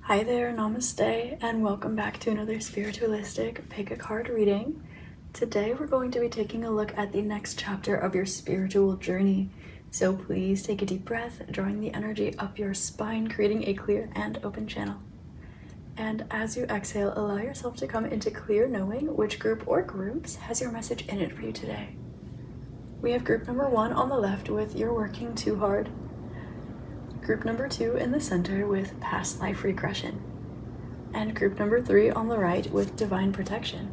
Hi there, namaste, and welcome back to another spiritualistic pick a card reading. Today we're going to be taking a look at the next chapter of your spiritual journey. So please take a deep breath, drawing the energy up your spine, creating a clear and open channel. And as you exhale, allow yourself to come into clear knowing which group or groups has your message in it for you today. We have group number 1 on the left with You're Working Too Hard. Group number 2 in the center with Past Life Regression. And group number 3 on the right with Divine Protection.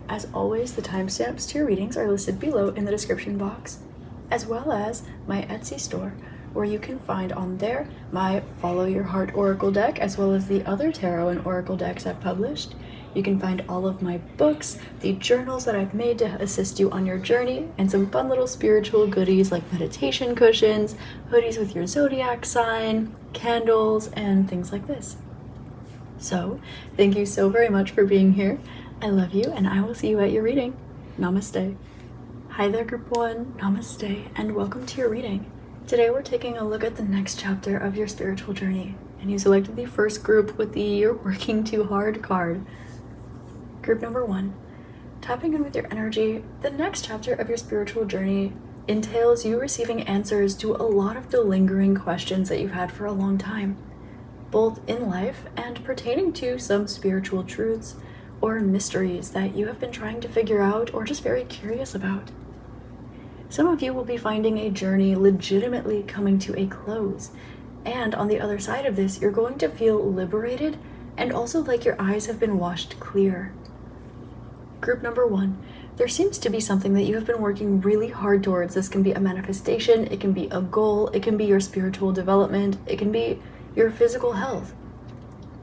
As always, the timestamps to your readings are listed below in the description box, as well as my Etsy store, where you can find on there my Follow Your Heart Oracle deck, as well as the other tarot and oracle decks I've published. You can find all of my books, the journals that I've made to assist you on your journey, and some fun little spiritual goodies like meditation cushions, hoodies with your zodiac sign, candles, and things like this. So, thank you so very much for being here. I love you, and I will see you at your reading. Namaste. Hi there, Group 1. Namaste, and welcome to your reading. Today we're taking a look at the next chapter of your spiritual journey, and you selected the first group with the You're Working Too Hard card. Group number 1, tapping in with your energy, the next chapter of your spiritual journey entails you receiving answers to a lot of the lingering questions that you've had for a long time, both in life and pertaining to some spiritual truths or mysteries that you have been trying to figure out or just very curious about. Some of you will be finding a journey legitimately coming to a close, and on the other side of this, you're going to feel liberated and also like your eyes have been washed clear. Group number 1, there seems to be something that you have been working really hard towards. This can be a manifestation, it can be a goal, it can be your spiritual development, it can be your physical health.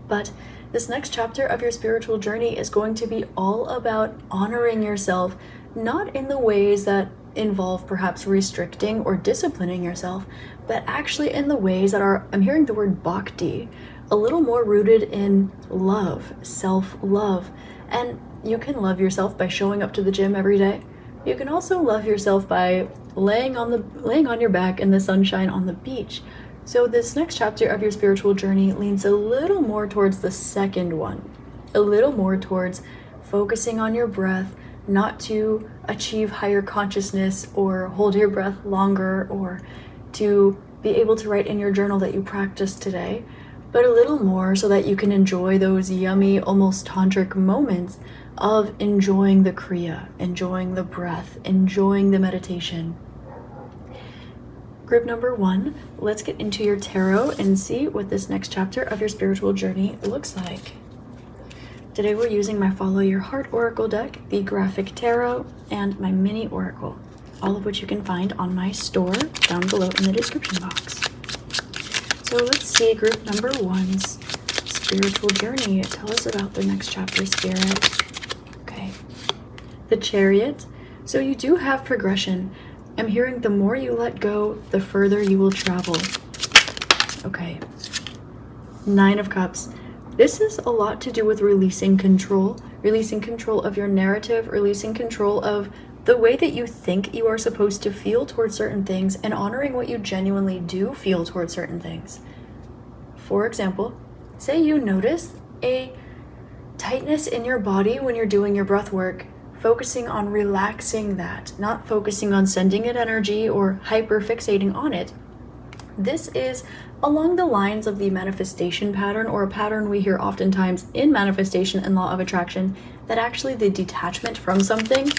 But this next chapter of your spiritual journey is going to be all about honoring yourself, not in the ways that involve perhaps restricting or disciplining yourself, but actually in the ways that are, I'm hearing the word bhakti, a little more rooted in love, self-love. And you can love yourself by showing up to the gym every day. You can also love yourself by laying on your back in the sunshine on the beach. So this next chapter of your spiritual journey leans a little more towards the second one, a little more towards focusing on your breath, not to achieve higher consciousness or hold your breath longer or to be able to write in your journal that you practiced today, but a little more so that you can enjoy those yummy, almost tantric moments of enjoying the kriya, enjoying the breath, enjoying the meditation. Group number 1, let's get into your tarot and see what this next chapter of your spiritual journey looks like. Today we're using my Follow Your Heart Oracle deck, the Graphic Tarot, and my Mini Oracle, all of which you can find on my store down below in the description box. So let's see group number 1's spiritual journey. Tell us about the next chapter, Spirit. Okay. The Chariot. So you do have progression. I'm hearing the more you let go, the further you will travel. Okay. 9 of Cups. This is a lot to do with releasing control of your narrative, releasing control of the way that you think you are supposed to feel towards certain things, and honoring what you genuinely do feel towards certain things. For example, say you notice a tightness in your body when you're doing your breath work, focusing on relaxing that, not focusing on sending it energy or hyper fixating on it. This is along the lines of the manifestation pattern, or a pattern we hear oftentimes in manifestation and law of attraction, that actually the detachment from something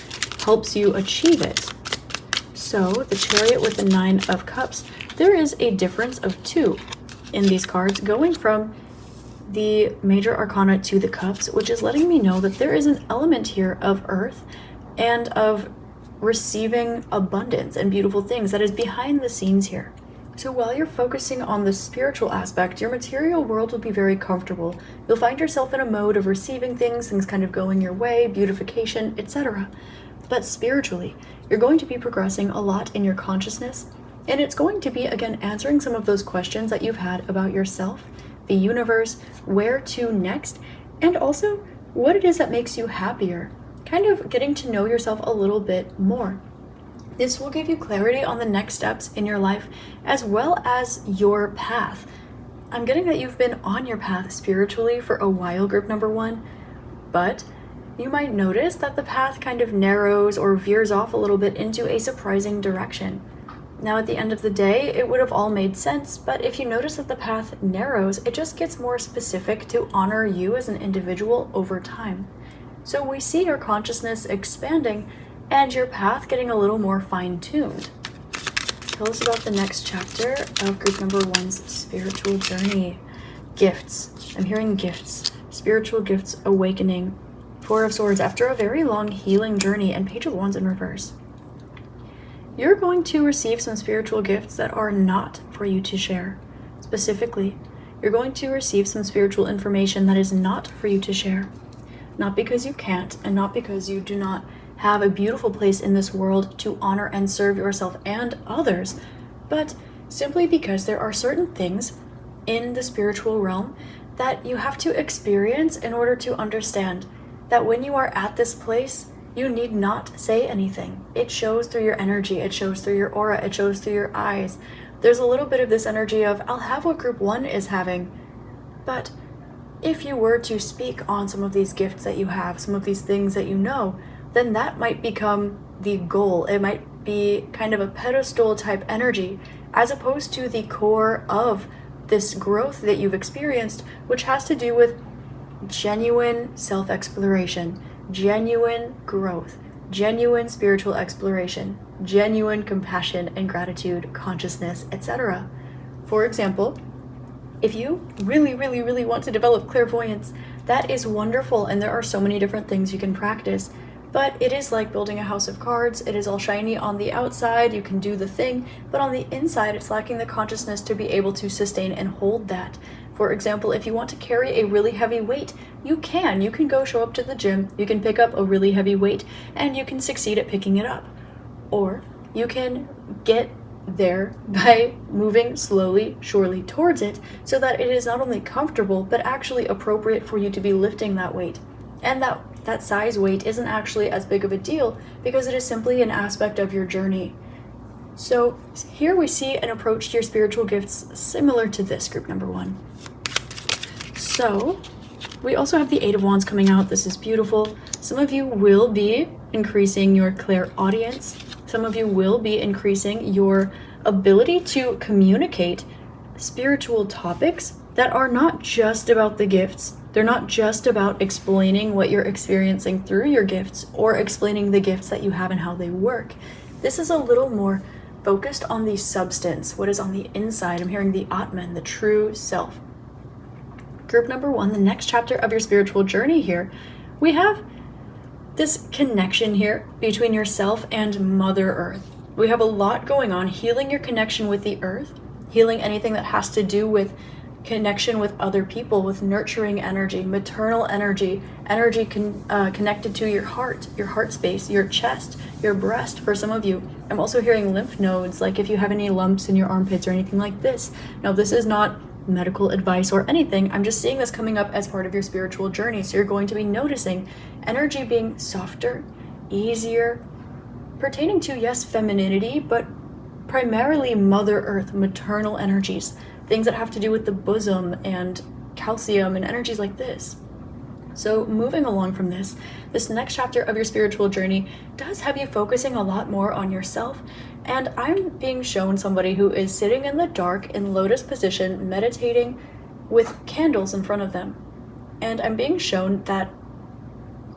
helps you achieve it. So the Chariot with the 9 of Cups, there is a difference of 2 in these cards, going from the Major Arcana to the Cups, which is letting me know that there is an element here of earth and of receiving abundance and beautiful things that is behind the scenes here. So while you're focusing on the spiritual aspect, your material world will be very comfortable. You'll find yourself in a mode of receiving things kind of going your way, beautification, etc. But spiritually, you're going to be progressing a lot in your consciousness, and it's going to be, again, answering some of those questions that you've had about yourself, the universe, where to next, and also what it is that makes you happier. Kind of getting to know yourself a little bit more. This will give you clarity on the next steps in your life, as well as your path. I'm getting that you've been on your path spiritually for a while, group number 1, but you might notice that the path kind of narrows or veers off a little bit into a surprising direction. Now, at the end of the day, it would have all made sense, but if you notice that the path narrows, it just gets more specific to honor you as an individual over time. So we see your consciousness expanding and your path getting a little more fine-tuned. Tell us about the next chapter of group number 1's spiritual journey. Gifts. I'm hearing gifts. Spiritual gifts awakening. 4 of Swords after a very long healing journey, and Page of Wands in reverse. You're going to receive some spiritual gifts that are not for you to share. Specifically, you're going to receive some spiritual information that is not for you to share. Not because you can't, and not because you do not have a beautiful place in this world to honor and serve yourself and others, but simply because there are certain things in the spiritual realm that you have to experience in order to understand that when you are at this place, you need not say anything. It shows through your energy, it shows through your aura, it shows through your eyes. There's a little bit of this energy of, I'll have what group 1 is having, but if you were to speak on some of these gifts that you have, some of these things that you know, then that might become the goal. It might be kind of a pedestal type energy, as opposed to the core of this growth that you've experienced, which has to do with genuine self-exploration, genuine growth, genuine spiritual exploration, genuine compassion and gratitude, consciousness, etc. For example, if you really, really, really want to develop clairvoyance, that is wonderful, and there are so many different things you can practice. But it is like building a house of cards. It is all shiny on the outside, you can do the thing, but on the inside it's lacking the consciousness to be able to sustain and hold that. For example, if you want to carry a really heavy weight, you can go show up to the gym, you can pick up a really heavy weight, and you can succeed at picking it up. Or you can get there by moving slowly, surely towards it, so that it is not only comfortable, but actually appropriate for you to be lifting that weight. And that size weight isn't actually as big of a deal because it is simply an aspect of your journey. So here we see an approach to your spiritual gifts similar to this, group number 1. So we also have the 8 of Wands coming out. This is beautiful. Some of you will be increasing your clairaudience. Some of you will be increasing your ability to communicate spiritual topics that are not just about the gifts. They're not just about explaining what you're experiencing through your gifts or explaining the gifts that you have and how they work. This is a little more focused on the substance, what is on the inside. I'm hearing the Atman, the true self. Group number 1, the next chapter of your spiritual journey here, we have this connection here between yourself and Mother Earth. We have a lot going on, healing your connection with the earth, healing anything that has to do with connection with other people, with nurturing energy, maternal energy, connected to your heart space, your chest, your breast for some of you. I'm also hearing lymph nodes, like if you have any lumps in your armpits or anything like this. Now, this is not medical advice or anything. I'm just seeing this coming up as part of your spiritual journey. So you're going to be noticing energy being softer, easier, pertaining to, yes, femininity, but primarily Mother Earth, maternal energies, things that have to do with the bosom and calcium and energies like this. So moving along from this next chapter of your spiritual journey does have you focusing a lot more on yourself. And I'm being shown somebody who is sitting in the dark in lotus position, meditating with candles in front of them. And I'm being shown that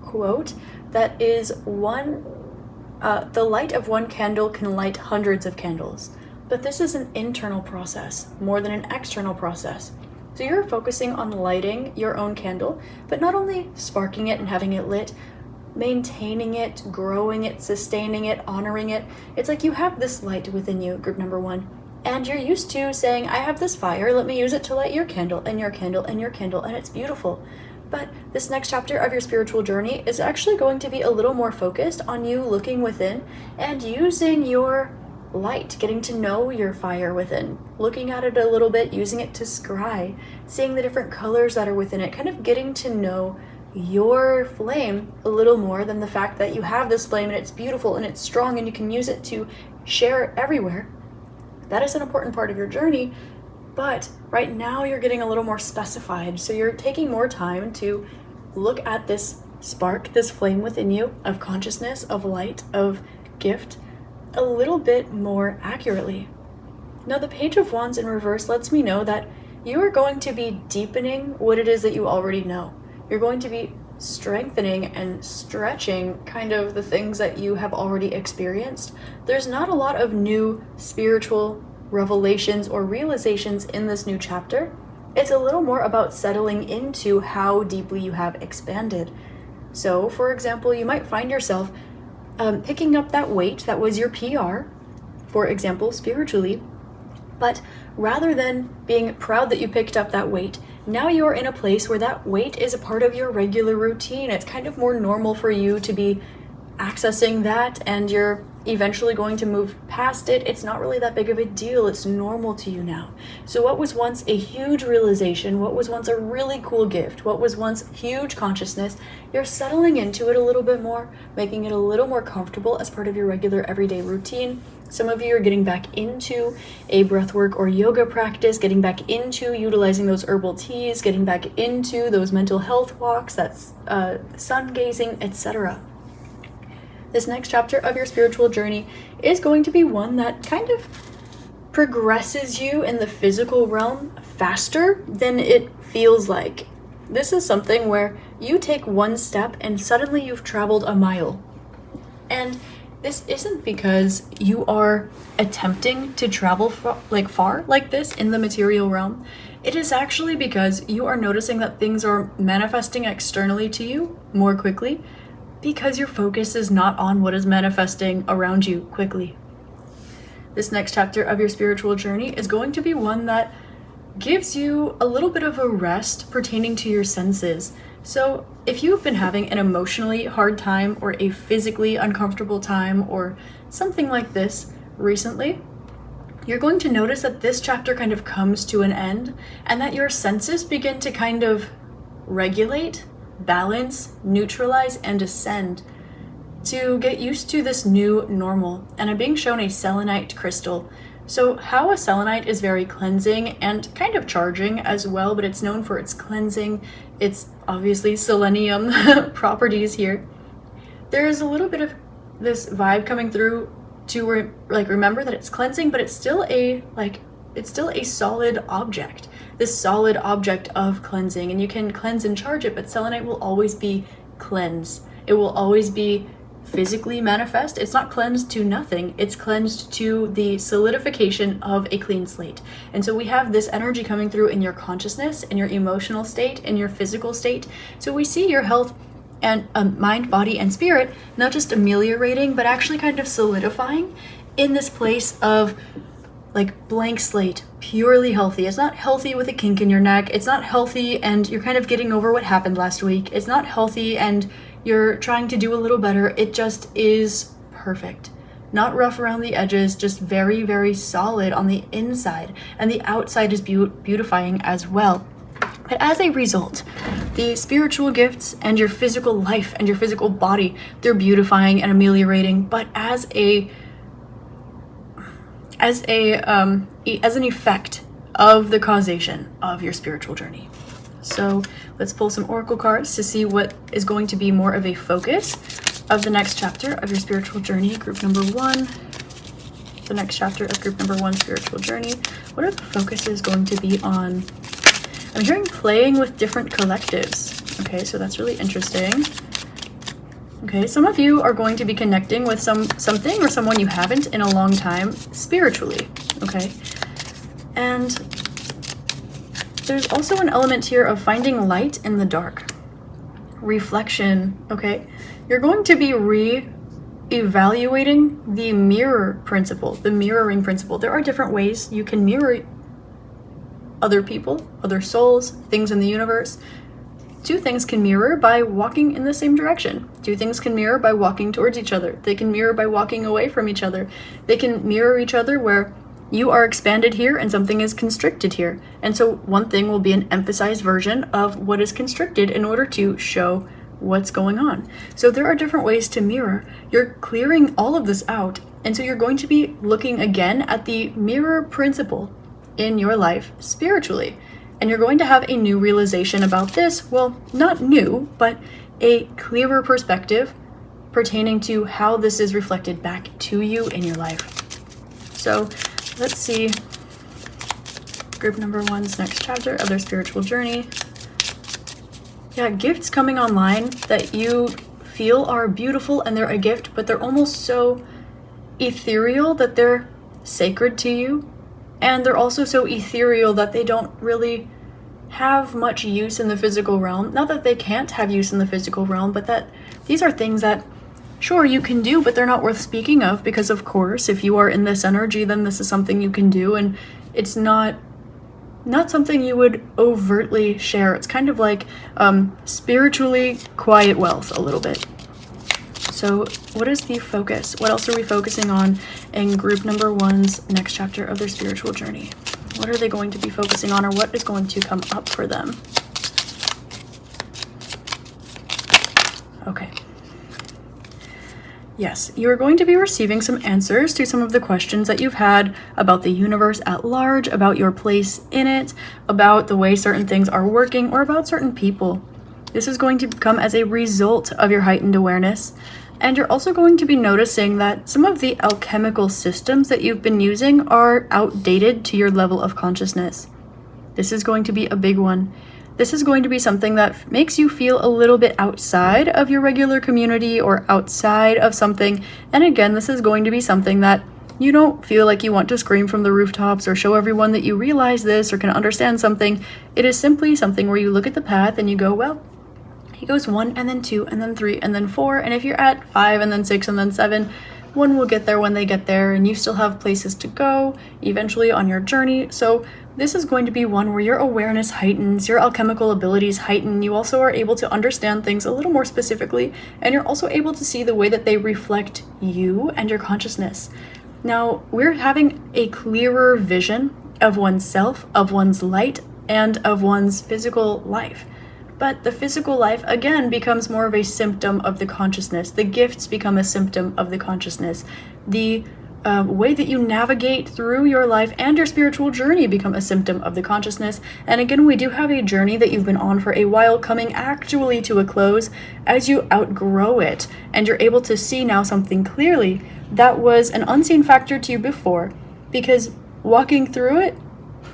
quote that is the light of one candle can light hundreds of candles. But this is an internal process more than an external process. So you're focusing on lighting your own candle, but not only sparking it and having it lit, maintaining it, growing it, sustaining it, honoring it. It's like you have this light within you, group number 1, and you're used to saying, I have this fire, let me use it to light your candle and your candle and your candle, and it's beautiful. But this next chapter of your spiritual journey is actually going to be a little more focused on you looking within and using your light, getting to know your fire within, looking at it a little bit, using it to scry, seeing the different colors that are within it, kind of getting to know your flame a little more than the fact that you have this flame and it's beautiful and it's strong and you can use it to share it everywhere. That is an important part of your journey, But right now you're getting a little more specified. So you're taking more time to look at this spark, this flame within you of consciousness, of light, of gift, a little bit more accurately. Now the Page of Wands in reverse lets me know that you are going to be deepening what it is that you already know. You're going to be strengthening and stretching kind of the things that you have already experienced. There's not a lot of new spiritual revelations or realizations in this new chapter. It's a little more about settling into how deeply you have expanded. So, for example, you might find yourself picking up that weight that was your PR, for example, spiritually, but rather than being proud that you picked up that weight, now you're in a place where that weight is a part of your regular routine. It's kind of more normal for you to be accessing that, and you're eventually going to move past it. It's not really that big of a deal. It's normal to you now. So what was once a huge realization, what was once a really cool gift, what was once huge consciousness, you're settling into it a little bit more, making it a little more comfortable as part of your regular everyday routine. Some of you are getting back into a breathwork or yoga practice, getting back into utilizing those herbal teas, getting back into those mental health walks, that's sun gazing, etc. This next chapter of your spiritual journey is going to be one that kind of progresses you in the physical realm faster than it feels like. This is something where you take one step and suddenly you've traveled a mile. And this isn't because you are attempting to travel far like this in the material realm. It is actually because you are noticing that things are manifesting externally to you more quickly, because your focus is not on what is manifesting around you quickly. This next chapter of your spiritual journey is going to be one that gives you a little bit of a rest pertaining to your senses. So if you've been having an emotionally hard time or a physically uncomfortable time or something like this recently, you're going to notice that this chapter kind of comes to an end and that your senses begin to kind of regulate, balance, neutralize, and ascend to get used to this new normal. And I'm being shown a selenite crystal. So how a selenite is very cleansing and kind of charging as well, but it's known for its cleansing. It's obviously selenium properties here. There is a little bit of this vibe coming through to remember that it's cleansing, but it's still a solid object. This solid object of cleansing, and you can cleanse and charge it, but selenite will always be cleansed. It will always be physically manifest. It's not cleansed to nothing. It's cleansed to the solidification of a clean slate. And so we have this energy coming through in your consciousness, in your emotional state, in your physical state. So we see your health and mind, body, and spirit not just ameliorating, but actually kind of solidifying in this place of like blank slate, purely healthy. It's not healthy with a kink in your neck. It's not healthy and you're kind of getting over what happened last week. It's not healthy and you're trying to do a little better. It just is perfect. Not rough around the edges, just very, very solid on the inside. And the outside is beautifying as well. But as a result, the spiritual gifts and your physical life and your physical body, they're beautifying and ameliorating. But as an effect of the causation of your spiritual journey. So let's pull some oracle cards to see what is going to be more of a focus of the next chapter of your spiritual journey, group number 1. The next chapter of group number 1, spiritual journey. What are the focuses going to be on? I'm hearing playing with different collectives. Okay, so that's really interesting. Okay, some of you are going to be connecting with something or someone you haven't in a long time spiritually, okay? And there's also an element here of finding light in the dark. Reflection, okay? You're going to be re-evaluating the mirror principle, the mirroring principle. There are different ways you can mirror other people, other souls, things in the universe. Two things can mirror by walking in the same direction. Two things can mirror by walking towards each other. They can mirror by walking away from each other. They can mirror each other where you are expanded here and something is constricted here. And so one thing will be an emphasized version of what is constricted in order to show what's going on. So there are different ways to mirror. You're clearing all of this out. And so you're going to be looking again at the mirror principle in your life spiritually. And you're going to have a new realization about this. Well, not new, but a clearer perspective pertaining to how this is reflected back to you in your life. So let's see group number one's next chapter of their spiritual journey. Yeah, gifts coming online that you feel are beautiful and they're a gift, but they're almost so ethereal that they're sacred to you. And they're also so ethereal that they don't really have much use in the physical realm. Not that they can't have use in the physical realm, but that these are things that, sure, you can do, but they're not worth speaking of, because of course, if you are in this energy, then this is something you can do, and it's not something you would overtly share. It's kind of like spiritually quiet wealth a little bit. So what is the focus? What else are we focusing on in group number one's next chapter of their spiritual journey? What are they going to be focusing on, or what is going to come up for them? Okay. Yes, you are going to be receiving some answers to some of the questions that you've had about the universe at large, about your place in it, about the way certain things are working, or about certain people. This is going to come as a result of your heightened awareness. And you're also going to be noticing that some of the alchemical systems that you've been using are outdated to your level of consciousness. This is going to be a big one. This is going to be something that makes you feel a little bit outside of your regular community or outside of something. And again, this is going to be something that you don't feel like you want to scream from the rooftops or show everyone that you realize this or can understand something. It is simply something where you look at the path and you go, well, he goes 1 and then 2 and then 3 and then 4, and if you're at 5 and then 6 and then 7, one will get there when they get there, and you still have places to go eventually on your journey. So this is going to be one where your awareness heightens, your alchemical abilities heighten. You also are able to understand things a little more specifically, and you're also able to see the way that they reflect you and your consciousness. Now, we're having a clearer vision of oneself, of one's light, and of one's physical life. But the physical life, again, becomes more of a symptom of the consciousness. The gifts become a symptom of the consciousness. The way that you navigate through your life and your spiritual journey become a symptom of the consciousness. And again, we do have a journey that you've been on for a while coming actually to a close as you outgrow it. And you're able to see now something clearly that was an unseen factor to you before, because walking through it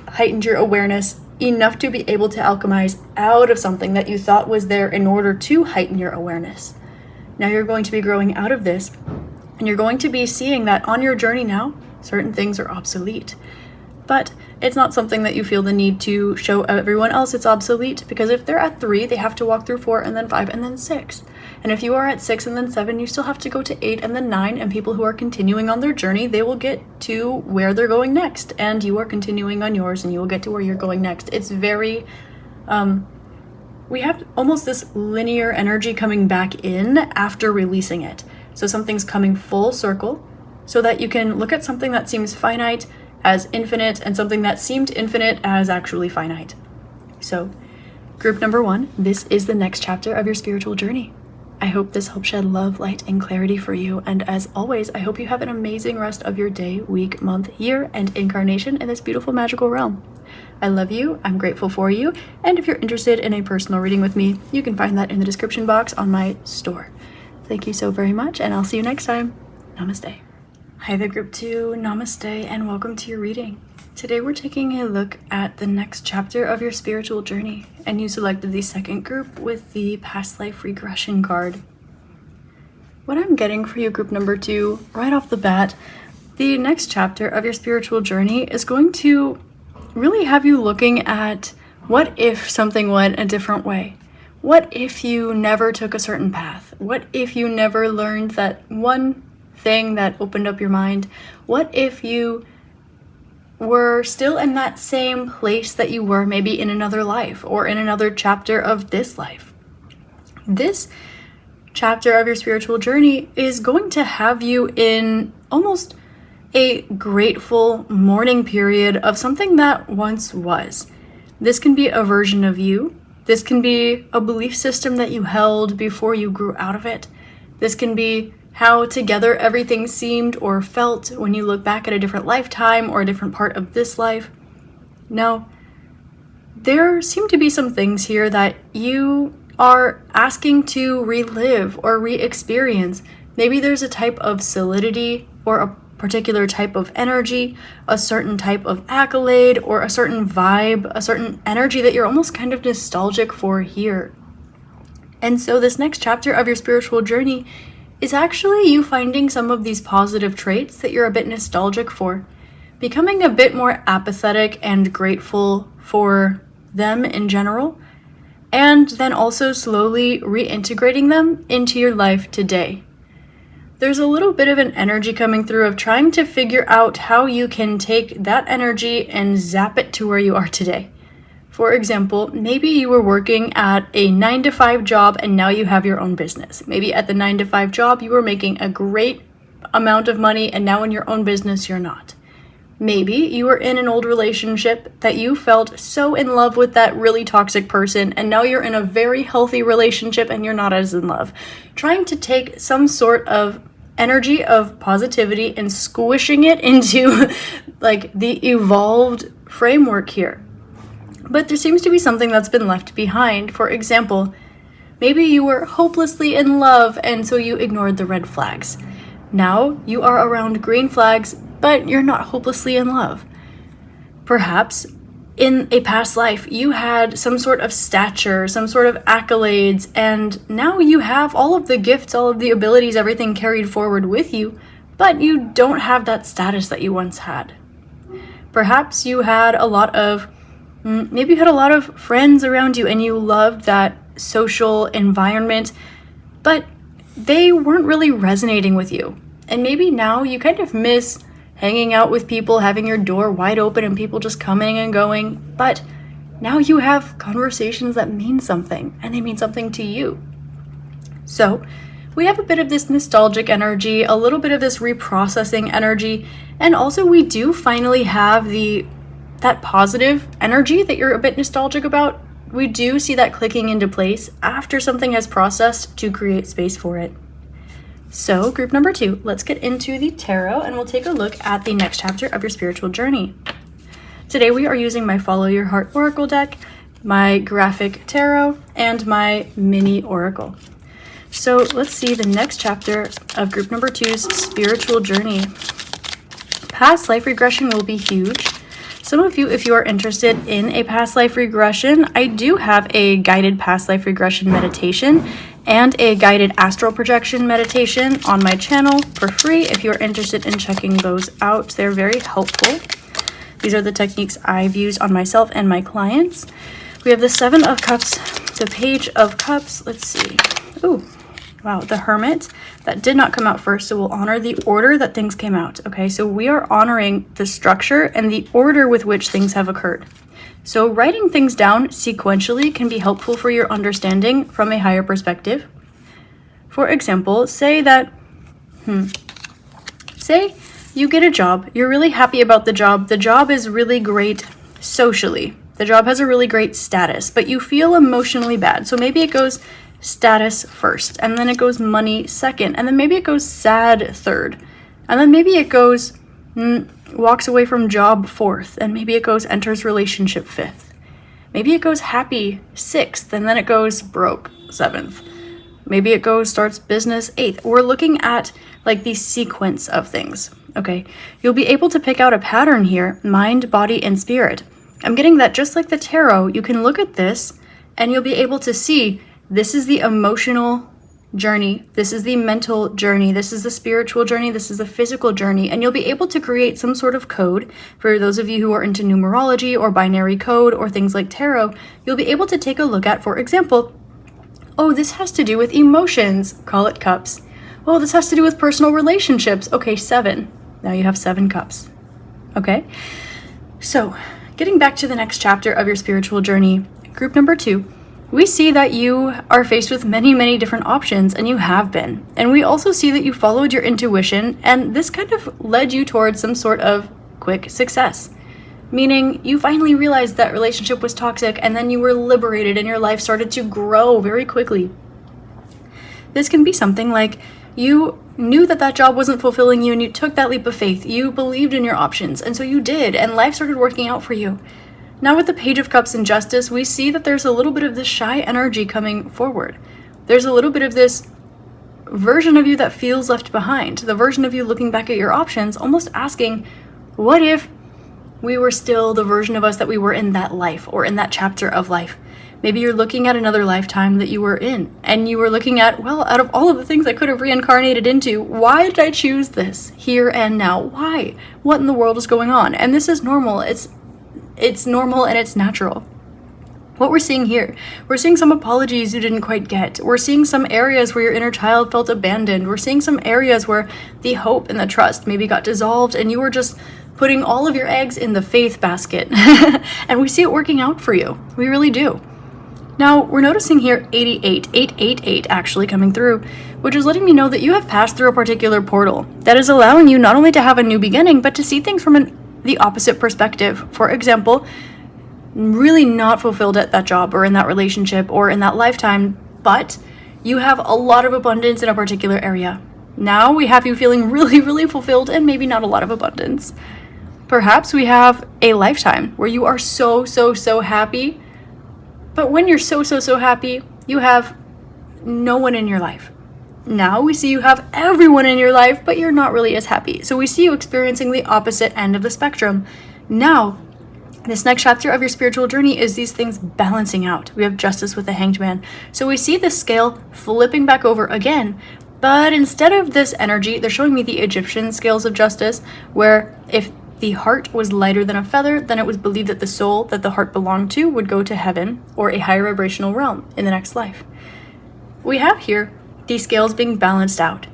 heightened your awareness enough to be able to alchemize out of something that you thought was there in order to heighten your awareness. Now you're going to be growing out of this, and you're going to be seeing that on your journey now, certain things are obsolete. But it's not something that you feel the need to show everyone else it's obsolete, because if they're at 3, they have to walk through 4 and then 5 and then 6. And if you are at 6 and then 7, you still have to go to 8 and then 9, and people who are continuing on their journey, they will get to where they're going next, and you are continuing on yours and you will get to where you're going next. It's very, we have almost this linear energy coming back in after releasing it. So something's coming full circle so that you can look at something that seems finite as infinite and something that seemed infinite as actually finite. So group number 1, this is the next chapter of your spiritual journey. I hope this helps shed love, light, and clarity for you. And as always, I hope you have an amazing rest of your day, week, month, year, and incarnation in this beautiful magical realm. I love you, I'm grateful for you, and if you're interested in a personal reading with me, you can find that in the description box on my store. Thank you so very much, and I'll see you next time. Namaste. Hi there, group 2. Namaste, and welcome to your reading. Today we're taking a look at the next chapter of your spiritual journey, and you selected the second group with the past life regression card. What I'm getting for you, group number 2, right off the bat, the next chapter of your spiritual journey is going to really have you looking at what if something went a different way? What if you never took a certain path? What if you never learned that one thing that opened up your mind? What if you were still in that same place that you were maybe in another life or in another chapter of this life? This chapter of your spiritual journey is going to have you in almost a grateful mourning period of something that once was. This can be a version of you. This can be a belief system that you held before you grew out of it. This can be how together everything seemed or felt when you look back at a different lifetime or a different part of this life. Now, there seem to be some things here that you are asking to relive or re-experience. Maybe there's a type of solidity or a particular type of energy, a certain type of accolade, or a certain vibe, a certain energy that you're almost kind of nostalgic for here. And so this next chapter of your spiritual journey is actually you finding some of these positive traits that you're a bit nostalgic for, becoming a bit more apathetic and grateful for them in general, and then also slowly reintegrating them into your life today. There's a little bit of an energy coming through of trying to figure out how you can take that energy and zap it to where you are today. For example, maybe you were working at a 9-to-5 job and now you have your own business. Maybe at the 9-to-5 job you were making a great amount of money and now in your own business you're not. Maybe you were in an old relationship that you felt so in love with that really toxic person and now you're in a very healthy relationship and you're not as in love. Trying to take some sort of energy of positivity and squishing it into like the evolved framework here. But there seems to be something that's been left behind. For example, maybe you were hopelessly in love and so you ignored the red flags. Now you are around green flags, but you're not hopelessly in love. Perhaps in a past life, you had some sort of stature, some sort of accolades, and now you have all of the gifts, all of the abilities, everything carried forward with you, but you don't have that status that you once had. Perhaps you had maybe you had a lot of friends around you and you loved that social environment, but they weren't really resonating with you. And maybe now you kind of miss hanging out with people, having your door wide open and people just coming and going. But now you have conversations that mean something and they mean something to you. So we have a bit of this nostalgic energy, a little bit of this reprocessing energy, and also we do finally have that positive energy that you're a bit nostalgic about. We do see that clicking into place after something has processed to create space for it. So group number 2, let's get into the tarot and we'll take a look at the next chapter of your spiritual journey. Today we are using my Follow Your Heart Oracle deck, my graphic tarot, and my mini oracle. So let's see the next chapter of group number 2's spiritual journey. Past life regression will be huge. Some of you, if you are interested in a past life regression, I do have a guided past life regression meditation and a guided astral projection meditation on my channel for free if you're interested in checking those out. They're very helpful. These are the techniques I've used on myself and my clients. We have the 7 of Cups, the Page of Cups. Let's see. Ooh, wow, the Hermit. That did not come out first, so we'll honor the order that things came out. Okay, so we are honoring the structure and the order with which things have occurred. So writing things down sequentially can be helpful for your understanding from a higher perspective. For example, say you get a job, you're really happy about the job is really great socially, the job has a really great status, but you feel emotionally bad. So maybe it goes status first, and then it goes money second, and then maybe it goes sad third, and then maybe it goes walks away from job fourth, and maybe it goes enters relationship fifth. Maybe it goes happy sixth, and then it goes broke seventh. Maybe it goes starts business eighth. We're looking at like the sequence of things. Okay, you'll be able to pick out a pattern here, mind, body, and spirit. I'm getting that just like the tarot, you can look at this and you'll be able to see this is the emotional journey, this is the mental journey, this is the spiritual journey, this is the physical journey, and you'll be able to create some sort of code. For those of you who are into numerology or binary code or things like tarot, you'll be able to take a look at, for example, oh, this has to do with emotions, call it cups. Oh, this has to do with personal relationships, okay, 7. Now you have 7 cups, okay? So, getting back to the next chapter of your spiritual journey, group number 2, we see that you are faced with many, many different options, and you have been. And we also see that you followed your intuition, and this kind of led you towards some sort of quick success. Meaning you finally realized that relationship was toxic, and then you were liberated and your life started to grow very quickly. This can be something like you knew that that job wasn't fulfilling you and you took that leap of faith. You believed in your options, and so you did, and life started working out for you. Now with the Page of Cups and Justice, we see that there's a little bit of this shy energy coming forward. There's a little bit of this version of you that feels left behind, the version of you looking back at your options, almost asking, what if we were still the version of us that we were in that life or in that chapter of life? Maybe you're looking at another lifetime that you were in, and you were looking at, well, out of all of the things I could have reincarnated into, why did I choose this here and now? Why? What in the world is going on? And this is normal. It's normal and it's natural. What we're seeing here, we're seeing some apologies you didn't quite get. We're seeing some areas where your inner child felt abandoned. We're seeing some areas where the hope and the trust maybe got dissolved and you were just putting all of your eggs in the faith basket. And we see it working out for you. We really do. Now, we're noticing here 888 actually coming through, which is letting me know that you have passed through a particular portal that is allowing you not only to have a new beginning, but to see things from the opposite perspective. For example, really not fulfilled at that job or in that relationship or in that lifetime, but you have a lot of abundance in a particular area. Now we have you feeling really, really fulfilled and maybe not a lot of abundance. Perhaps we have a lifetime where you are so happy, but when you're so happy, you have no one in your life. Now we see you have everyone in your life, but you're not really as happy. So we see you experiencing the opposite end of the spectrum. Now, this next chapter of your spiritual journey is these things balancing out. We have Justice with the Hanged Man. So we see the scale flipping back over again, but instead of this energy, they're showing me the Egyptian scales of justice, where if the heart was lighter than a feather, then it was believed that the soul that the heart belonged to would go to heaven or a higher vibrational realm in the next life. We have here these scales being balanced out.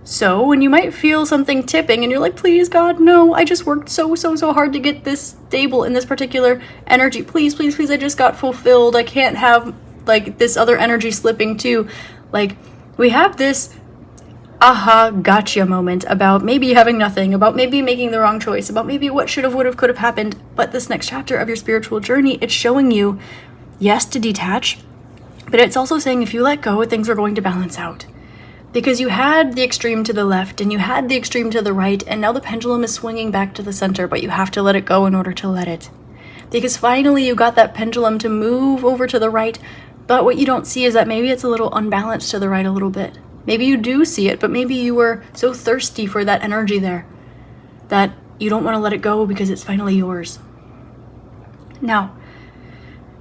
So when you might feel something tipping and you're like, please God, no, I just worked so hard to get this stable in this particular energy. Please, I just got fulfilled. I can't have like this other energy slipping too. Like we have this aha gotcha moment about maybe having nothing, about maybe making the wrong choice, about maybe what should have, would have, could have happened. But this next chapter of your spiritual journey, it's showing you, yes, to detach, but it's also saying if you let go, things are going to balance out. Because you had the extreme to the left and you had the extreme to the right, and now the pendulum is swinging back to the center, but you have to let it go in order to let it. Because finally you got that pendulum to move over to the right, but what you don't see is that maybe it's a little unbalanced to the right a little bit. Maybe you do see it, but maybe you were so thirsty for that energy there that you don't want to let it go because it's finally yours. Now,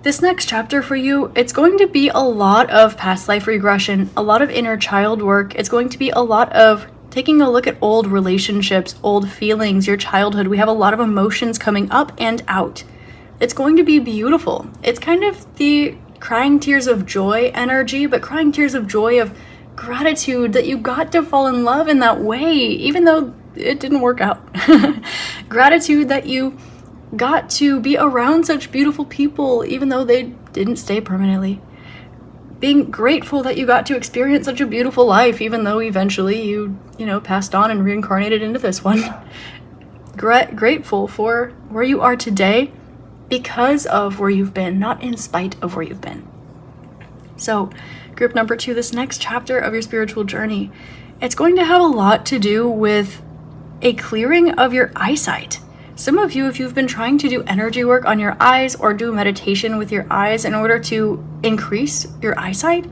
this next chapter for you, it's going to be a lot of past life regression, a lot of inner child work. It's going to be a lot of taking a look at old relationships, old feelings, your childhood. We have a lot of emotions coming up and out. It's going to be beautiful. It's kind of the crying tears of joy energy, but crying tears of joy of gratitude that you got to fall in love in that way, even though it didn't work out. Gratitude that you got to be around such beautiful people, even though they didn't stay permanently. Being grateful that you got to experience such a beautiful life, even though eventually you passed on and reincarnated into this one. Grateful for where you are today because of where you've been, not in spite of where you've been. So, group number 2, this next chapter of your spiritual journey, it's going to have a lot to do with a clearing of your eyesight. Some of you, if you've been trying to do energy work on your eyes or do meditation with your eyes in order to increase your eyesight,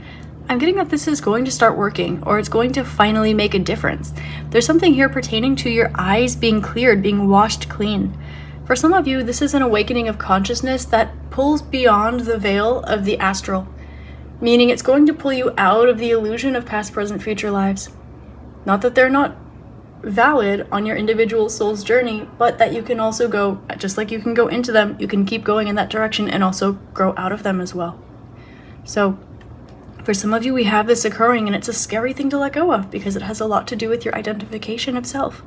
I'm getting that this is going to start working, or it's going to finally make a difference. There's something here pertaining to your eyes being cleared, being washed clean. For some of you, this is an awakening of consciousness that pulls beyond the veil of the astral, meaning it's going to pull you out of the illusion of past, present, future lives. Not that they're not valid on your individual soul's journey, but that you can also go, just like you can go into them, you can keep going in that direction and also grow out of them as well. So for some of you, we have this occurring, and it's a scary thing to let go of because it has a lot to do with your identification of self.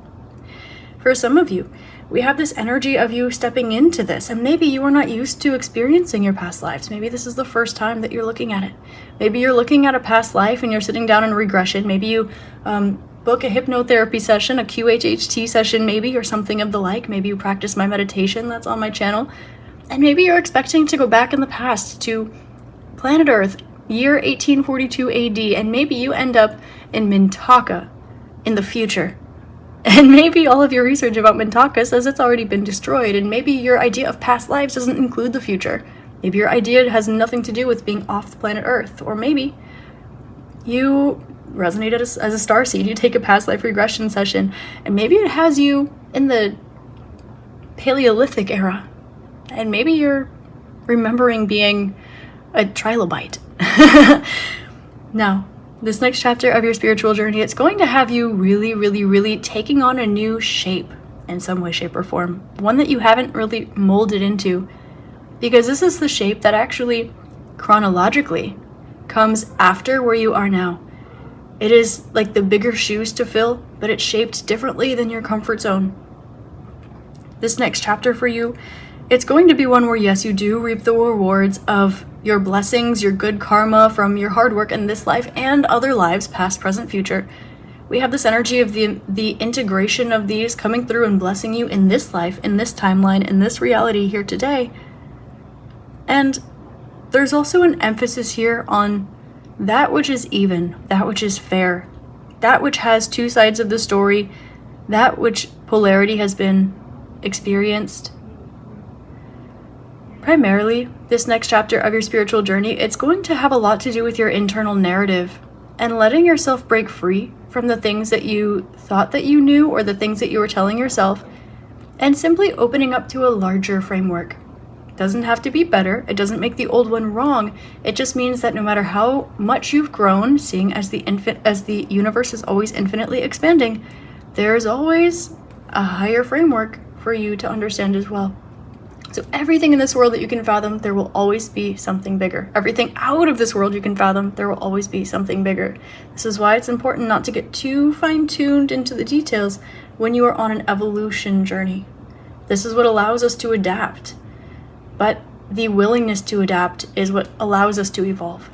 For some of you, we have this energy of you stepping into this, and maybe you were not used to experiencing your past lives. Maybe this is the first time that you're looking at it. Maybe you're looking at a past life and you're sitting down in regression. Maybe you book a hypnotherapy session, a QHHT session maybe, or something of the like. Maybe you practice my meditation that's on my channel. And maybe you're expecting to go back in the past to planet Earth, year 1842 AD, and maybe you end up in Mintaka in the future. And maybe all of your research about Mintaka says it's already been destroyed, and maybe your idea of past lives doesn't include the future. Maybe your idea has nothing to do with being off the planet Earth, or maybe you resonated as a starseed, you take a past life regression session, and maybe it has you in the Paleolithic era, and maybe you're remembering being a trilobite. Now, this next chapter of your spiritual journey, it's going to have you really taking on a new shape in some way, shape, or form. One that you haven't really molded into, because this is the shape that actually chronologically comes after where you are now. It is like the bigger shoes to fill, but it's shaped differently than your comfort zone. This next chapter for you, it's going to be one where, yes, you do reap the rewards of your blessings, your good karma from your hard work in this life and other lives, past, present, future. We have this energy of the integration of these coming through and blessing you in this life, in this timeline, in this reality here today. And there's also an emphasis here on that which is even, that which is fair, that which has two sides of the story, that which polarity has been experienced. Primarily, this next chapter of your spiritual journey, it's going to have a lot to do with your internal narrative and letting yourself break free from the things that you thought that you knew or the things that you were telling yourself, and simply opening up to a larger framework. It doesn't have to be better. It doesn't make the old one wrong. It just means that no matter how much you've grown, seeing as the universe is always infinitely expanding, there's always a higher framework for you to understand as well. So everything in this world that you can fathom, there will always be something bigger. Everything out of this world you can fathom, there will always be something bigger. This is why it's important not to get too fine-tuned into the details when you are on an evolution journey. This is what allows us to adapt. But the willingness to adapt is what allows us to evolve.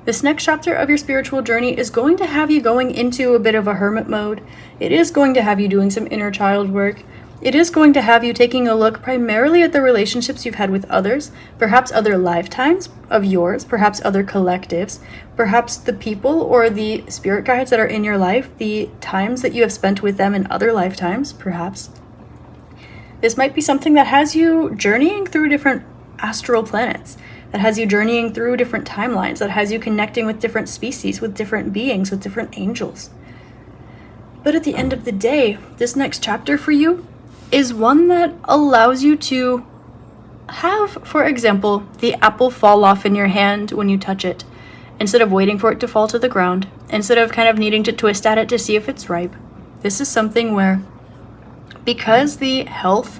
This next chapter of your spiritual journey is going to have you going into a bit of a hermit mode. It is going to have you doing some inner child work. It is going to have you taking a look primarily at the relationships you've had with others, perhaps other lifetimes of yours, perhaps other collectives, perhaps the people or the spirit guides that are in your life, the times that you have spent with them in other lifetimes, perhaps. This might be something that has you journeying through different astral planets, that has you journeying through different timelines, that has you connecting with different species, with different beings, with different angels. But at the end of the day, this next chapter for you is one that allows you to have, for example, the apple fall off in your hand when you touch it, instead of waiting for it to fall to the ground, instead of kind of needing to twist at it to see if it's ripe. This is something where, because the health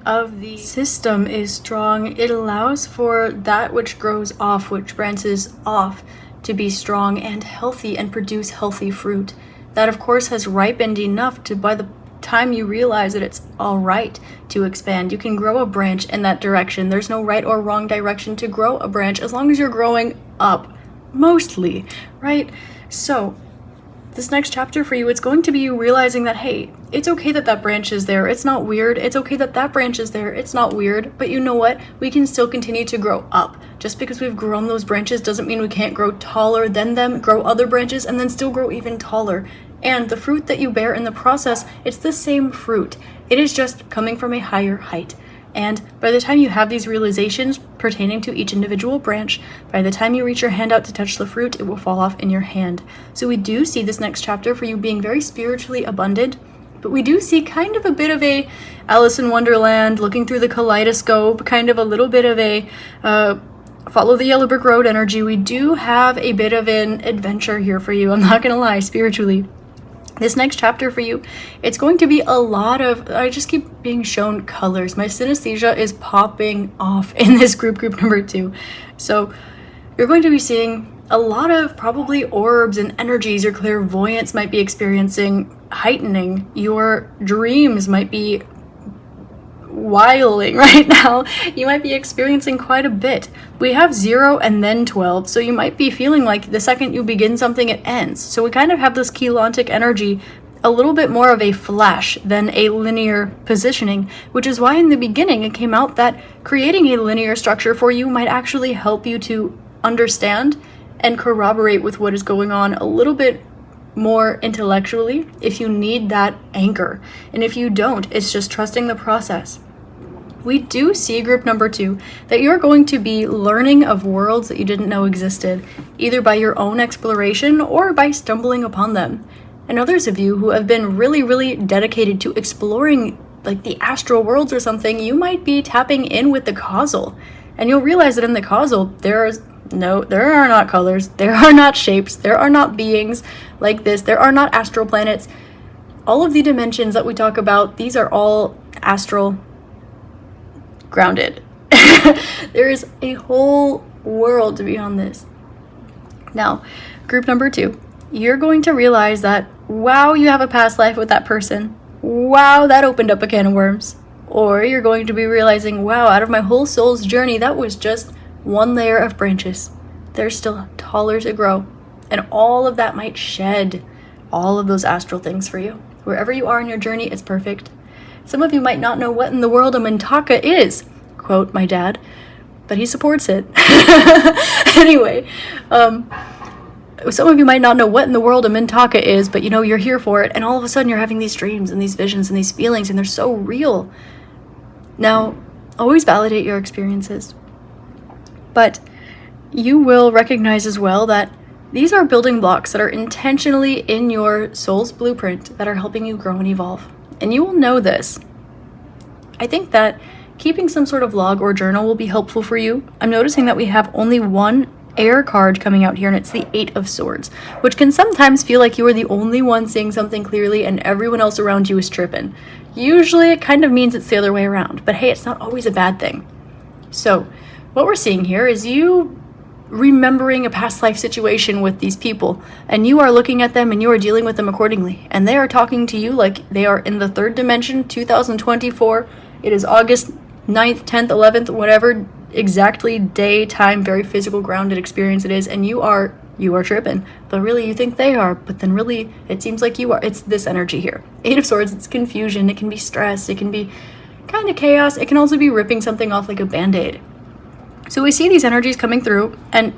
of the system is strong, it allows for that which grows off, which branches off, to be strong and healthy and produce healthy fruit. That, of course, has ripened enough to, by the time you realize that it's all right to expand, you can grow a branch in that direction. There's no right or wrong direction to grow a branch as long as you're growing up, mostly, right? So this next chapter for you, it's going to be you realizing that, hey, it's okay that that branch is there. It's not weird. It's okay that that branch is there. It's not weird. But you know what? We can still continue to grow up. Just because we've grown those branches doesn't mean we can't grow taller than them, grow other branches, and then still grow even taller. And the fruit that you bear in the process, it's the same fruit. It is just coming from a higher height. And by the time you have these realizations pertaining to each individual branch, by the time you reach your hand out to touch the fruit, it will fall off in your hand. So we do see this next chapter for you being very spiritually abundant, but we do see kind of a bit of a Alice in Wonderland, looking through the kaleidoscope, kind of a little bit of a follow the yellow brick road energy. We do have a bit of an adventure here for you, I'm not gonna lie, spiritually. This next chapter for you, it's going to be a lot of, I just keep being shown colors. My synesthesia is popping off in this group number 2. So you're going to be seeing a lot of probably orbs and energies. Your clairvoyance might be experiencing heightening. Your dreams might be wiling right now. You might be experiencing quite a bit. We have 0 and then 12, so you might be feeling like the second you begin something, it ends. So we kind of have this cheilontic energy, a little bit more of a flash than a linear positioning, which is why in the beginning it came out that creating a linear structure for you might actually help you to understand and corroborate with what is going on a little bit more intellectually, if you need that anchor. And if you don't, it's just trusting the process. We do see group number 2 that you're going to be learning of worlds that you didn't know existed, either by your own exploration or by stumbling upon them. And others of you who have been really, really dedicated to exploring like the astral worlds or something, you might be tapping in with the causal. And you'll realize that in the causal, there are not colors, there are not shapes, there are not beings like this, there are not astral planets. All of the dimensions that we talk about, these are all astral grounded. There is a whole world beyond this. Now, group number 2, you're going to realize that, wow, you have a past life with that person. Wow, that opened up a can of worms. Or you're going to be realizing, wow, out of my whole soul's journey, that was just one layer of branches. There's still taller to grow. And all of that might shed all of those astral things for you. Wherever you are in your journey, it's perfect. Some of you might not know what in the world a mintaka is, quote my dad, but he supports it. Anyway, some of you might not know what in the world a mintaka is, but you're here for it, and all of a sudden you're having these dreams and these visions and these feelings, and they're so real. Now, always validate your experiences, but you will recognize as well that these are building blocks that are intentionally in your soul's blueprint that are helping you grow and evolve. And you will know this. I think that keeping some sort of log or journal will be helpful for you. I'm noticing that we have only one air card coming out here, and it's the 8 of Swords, which can sometimes feel like you are the only one seeing something clearly and everyone else around you is tripping. Usually it kind of means it's the other way around, but hey, it's not always a bad thing. So what we're seeing here is you remembering a past life situation with these people, and you are looking at them and you are dealing with them accordingly, and they are talking to you like they are in the 3rd dimension, 2024. It is August 9th, 10th, 11th, whatever exactly day, time, very physical, grounded experience it is, and you are tripping, but really you think they are, but then really it seems like you are. It's this energy here. 8 of Swords, it's confusion, it can be stress, it can be kind of chaos, it can also be ripping something off like a band-aid. So we see these energies coming through, and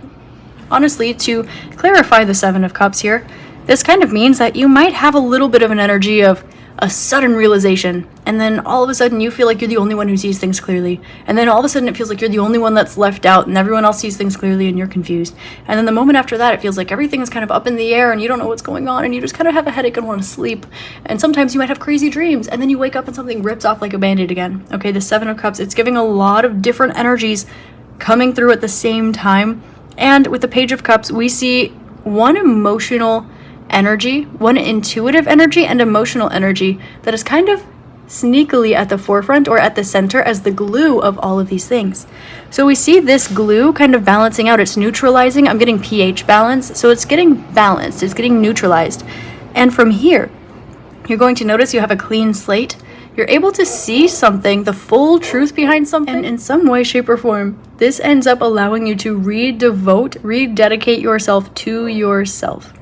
honestly, to clarify the 7 of Cups here, this kind of means that you might have a little bit of an energy of a sudden realization, and then all of a sudden you feel like you're the only one who sees things clearly, and then all of a sudden it feels like you're the only one that's left out and everyone else sees things clearly and you're confused, and then the moment after that it feels like everything is kind of up in the air and you don't know what's going on and you just kind of have a headache and want to sleep, and sometimes you might have crazy dreams, and then you wake up and something rips off like a band-aid again. Okay, the 7 of Cups, it's giving a lot of different energies coming through at the same time. And with the Page of Cups, we see one emotional energy, one intuitive energy and emotional energy that is kind of sneakily at the forefront or at the center as the glue of all of these things. So we see this glue kind of balancing out, it's neutralizing. I'm getting pH balance, so it's getting balanced, it's getting neutralized. And from here, you're going to notice you have a clean slate. You're able to see something, the full truth behind something, and in some way, shape, or form, this ends up allowing you to rededicate yourself to yourself,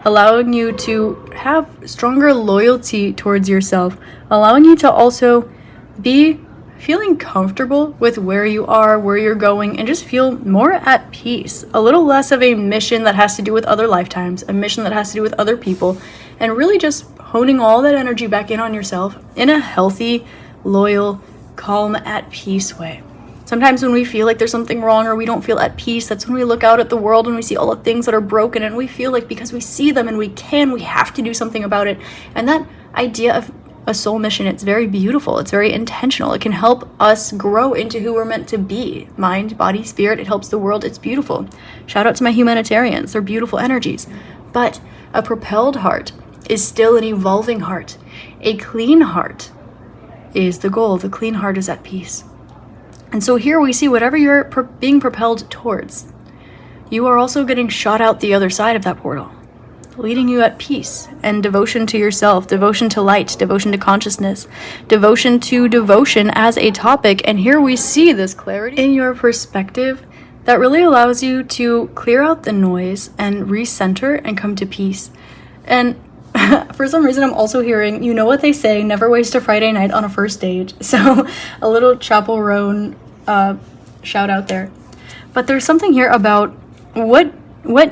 allowing you to have stronger loyalty towards yourself, allowing you to also be feeling comfortable with where you are, where you're going, and just feel more at peace. A little less of a mission that has to do with other lifetimes, a mission that has to do with other people, and really just honing all that energy back in on yourself in a healthy, loyal, calm, at peace way. Sometimes when we feel like there's something wrong or we don't feel at peace, that's when we look out at the world and we see all the things that are broken, and we feel like because we see them and we have to do something about it. And that idea of a soul mission, it's very beautiful, it's very intentional, it can help us grow into who we're meant to be. Mind, body, spirit, it helps the world, it's beautiful. Shout out to my humanitarians, they're beautiful energies. But a propelled heart is still an evolving heart. A clean heart is the goal. The clean heart is at peace. And so here we see whatever you're being propelled towards, you are also getting shot out the other side of that portal, leading you at peace and devotion to yourself, devotion to light, devotion to consciousness, devotion to devotion as a topic. And here we see this clarity in your perspective that really allows you to clear out the noise and recenter and come to peace. And for some reason, I'm also hearing, you know what they say, never waste a Friday night on a first date. So a little Chapel Roan shout out there. But there's something here about what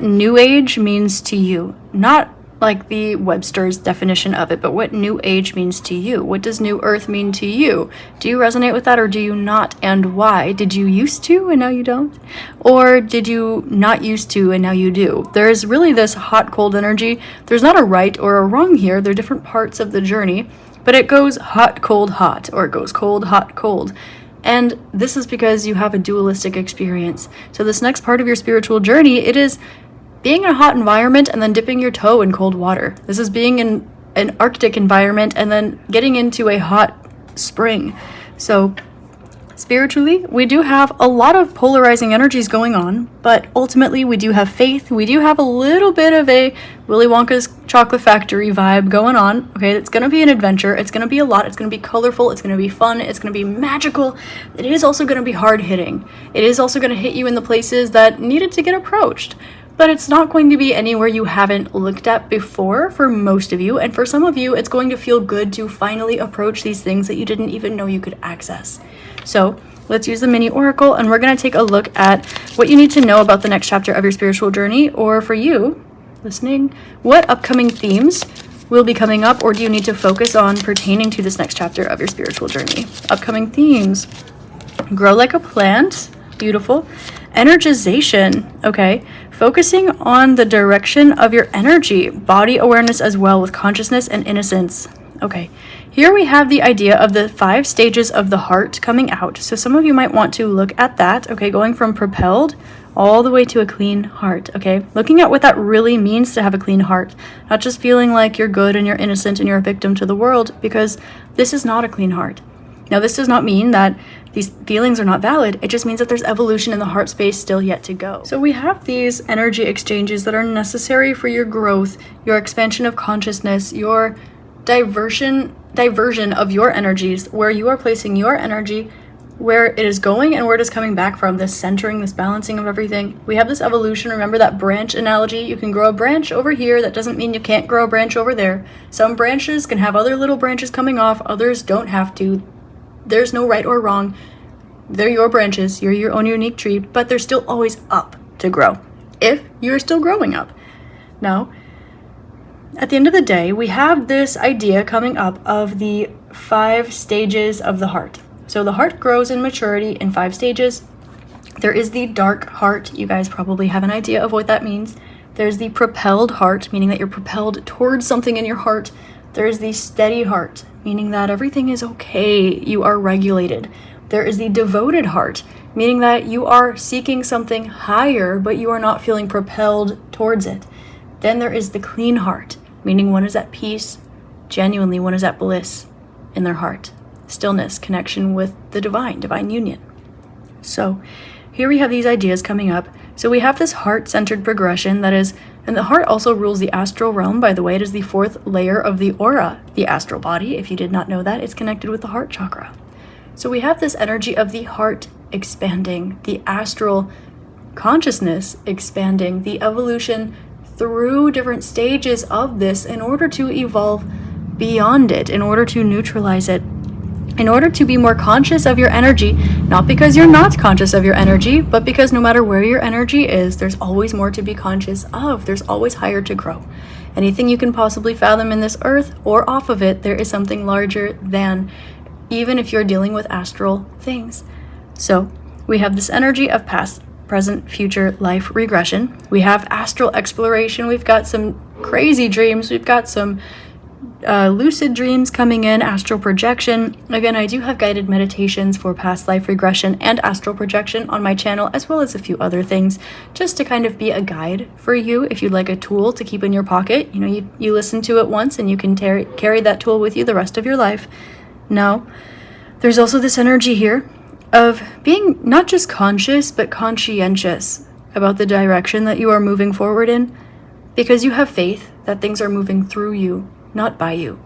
new age means to you. Not like the Webster's definition of it, but what new age means to you. What does new earth mean to you? Do you resonate with that or do you not, and why? Did you used to and now you don't? Or did you not used to and now you do? There's really this hot cold energy. There's not a right or a wrong here. They're different parts of the journey, but it goes hot, cold, hot, or it goes cold, hot, cold. And this is because you have a dualistic experience. So this next part of your spiritual journey, it is being in a hot environment and then dipping your toe in cold water. This is being in an Arctic environment and then getting into a hot spring. So spiritually, we do have a lot of polarizing energies going on, but ultimately we do have faith. We do have a little bit of a Willy Wonka's chocolate factory vibe going on. Okay, it's going to be an adventure. It's going to be a lot. It's going to be colorful. It's going to be fun. It's going to be magical. It is also going to be hard hitting. It is also going to hit you in the places that needed to get approached. But it's not going to be anywhere you haven't looked at before for most of you. And for some of you, it's going to feel good to finally approach these things that you didn't even know you could access. So let's use the mini oracle, and we're going to take a look at what you need to know about the next chapter of your spiritual journey, or for you listening, what upcoming themes will be coming up, or do you need to focus on pertaining to this next chapter of your spiritual journey? Upcoming themes: grow like a plant, beautiful. Energization, okay, focusing on the direction of your energy, body awareness as well, with consciousness and innocence. Okay, here we have the idea of the 5 stages of the heart coming out. So some of you might want to look at that, okay, going from propelled all the way to a clean heart, okay? Looking at what that really means to have a clean heart, not just feeling like you're good and you're innocent and you're a victim to the world, because this is not a clean heart. Now, this does not mean that these feelings are not valid. It just means that there's evolution in the heart space still yet to go. So we have these energy exchanges that are necessary for your growth, your expansion of consciousness, your diversion of your energies, where you are placing your energy, where it is going and where it is coming back from, this centering, this balancing of everything. We have this evolution. Remember that branch analogy? You can grow a branch over here. That doesn't mean you can't grow a branch over there. Some branches can have other little branches coming off. Others don't have to. There's no right or wrong. They're your branches. You're your own unique tree, but they're still always up to grow if you're still growing up. Now, at the end of the day, we have this idea coming up of the 5 stages of the heart. So the heart grows in maturity in 5 stages. There is the dark heart. You guys probably have an idea of what that means. There's the propelled heart, meaning that you're propelled towards something in your heart. There's the steady heart, meaning that everything is okay, you are regulated. There is the devoted heart, meaning that you are seeking something higher, but you are not feeling propelled towards it. Then there is the clean heart, meaning one is at peace, genuinely one is at bliss in their heart. Stillness, connection with the divine union. So here we have these ideas coming up. So we have this heart-centered progression that is, and the heart also rules the astral realm, by the way. It is the 4th layer of the aura, the astral body. If you did not know that, it's connected with the heart chakra. So we have this energy of the heart expanding, the astral consciousness expanding, the evolution through different stages of this in order to evolve beyond it, in order to neutralize it, in order to be more conscious of your energy, not because you're not conscious of your energy, but because no matter where your energy is, there's always more to be conscious of. There's always higher to grow. Anything you can possibly fathom in this earth or off of it, there is something larger than, even if you're dealing with astral things. So we have this energy of past, present, future life regression. We have astral exploration. We've got some crazy dreams. We've got some lucid dreams coming in, astral projection. Again, I do have guided meditations for past life regression and astral projection on my channel, as well as a few other things, just to kind of be a guide for you if you'd like a tool to keep in your pocket. You know, you listen to it once and you can carry that tool with you the rest of your life. Now, there's also this energy here of being not just conscious, but conscientious about the direction that you are moving forward in, because you have faith that things are moving through you, not by you.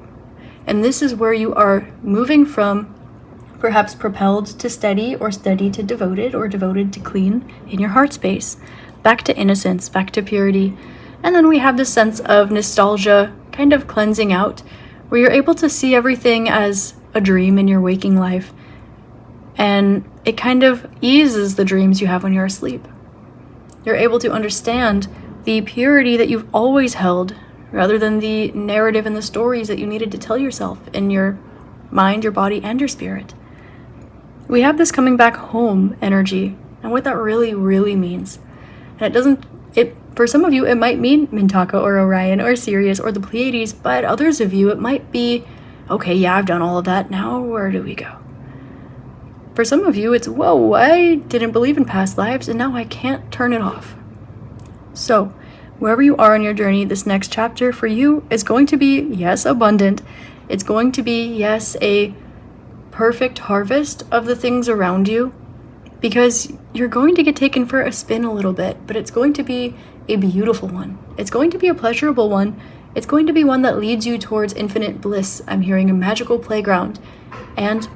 And this is where you are moving from perhaps propelled to steady, or steady to devoted, or devoted to clean in your heart space, back to innocence, back to purity. And then we have this sense of nostalgia kind of cleansing out, where you're able to see everything as a dream in your waking life. And it kind of eases the dreams you have when you're asleep. You're able to understand the purity that you've always held, rather than the narrative and the stories that you needed to tell yourself in your mind, your body, and your spirit. We have this coming back home energy, and what that really, really means. And for some of you, it might mean Mintaka or Orion or Sirius or the Pleiades, but others of you, it might be, okay, yeah, I've done all of that, now where do we go? For some of you, it's, whoa, I didn't believe in past lives, and now I can't turn it off. So, wherever you are on your journey, this next chapter for you is going to be, yes, abundant. It's going to be, yes, a perfect harvest of the things around you, because you're going to get taken for a spin a little bit, but it's going to be a beautiful one. It's going to be a pleasurable one. It's going to be one that leads you towards infinite bliss. I'm hearing a magical playground. And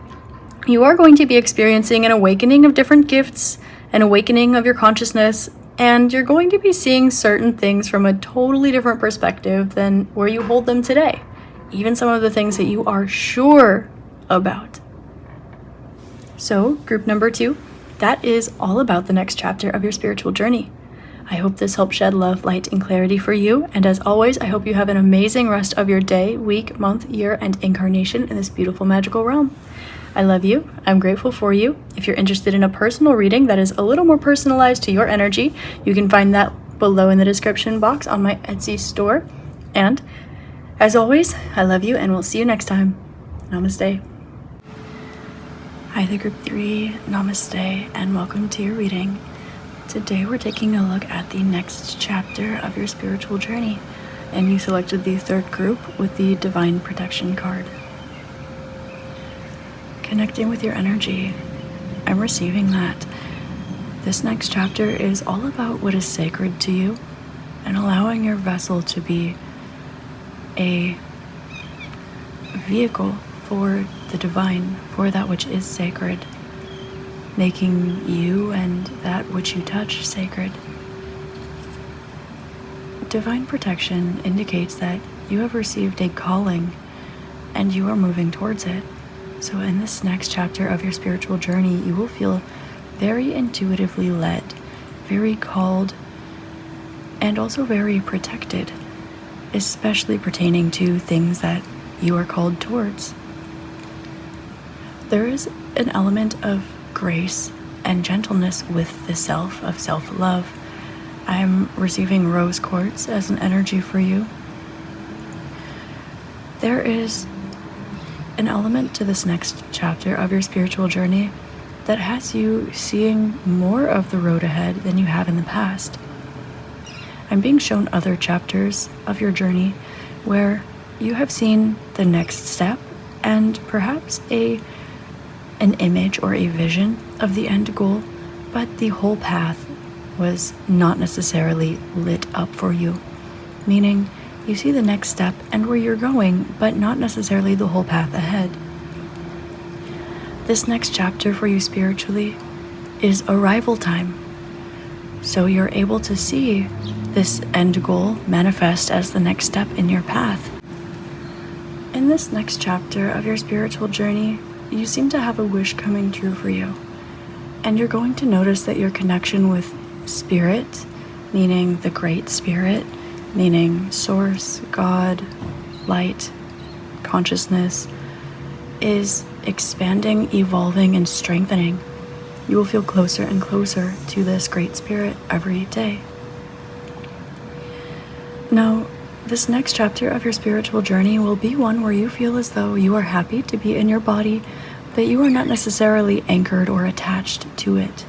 you are going to be experiencing an awakening of different gifts, an awakening of your consciousness, and you're going to be seeing certain things from a totally different perspective than where you hold them today. Even some of the things that you are sure about. So, group number 2, that is all about the next chapter of your spiritual journey. I hope this helped shed love, light, and clarity for you. And as always, I hope you have an amazing rest of your day, week, month, year, and incarnation in this beautiful magical realm. I love you. I'm grateful for you. If you're interested in a personal reading that is a little more personalized to your energy, you can find that below in the description box on my Etsy store. And as always, I love you, and we'll see you next time. Namaste. Hi there, group 3. Namaste, and welcome to your reading. Today we're taking a look at the next chapter of your spiritual journey, and you selected the 3rd group with the Divine Protection card. Connecting with your energy, I'm receiving that this next chapter is all about what is sacred to you and allowing your vessel to be a vehicle for the divine, for that which is sacred, making you and that which you touch sacred. Divine protection indicates that you have received a calling and you are moving towards it. So in this next chapter of your spiritual journey, you will feel very intuitively led, very called, and also very protected, especially pertaining to things that you are called towards. There is an element of grace and gentleness with the self, of self-love. I'm receiving rose quartz as an energy for you. There is an element to this next chapter of your spiritual journey that has you seeing more of the road ahead than you have in the past. I'm being shown other chapters of your journey where you have seen the next step and perhaps an image or a vision of the end goal, but the whole path was not necessarily lit up for you, meaning you see the next step and where you're going, but not necessarily the whole path ahead. This next chapter for you spiritually is arrival time, so you're able to see this end goal manifest as the next step in your path. In this next chapter of your spiritual journey, you seem to have a wish coming true for you, and you're going to notice that your connection with spirit, meaning the Great Spirit, meaning source, God, light, consciousness, is expanding, evolving, and strengthening. You will feel closer and closer to this Great Spirit every day. Now, this next chapter of your spiritual journey will be one where you feel as though you are happy to be in your body, but you are not necessarily anchored or attached to it.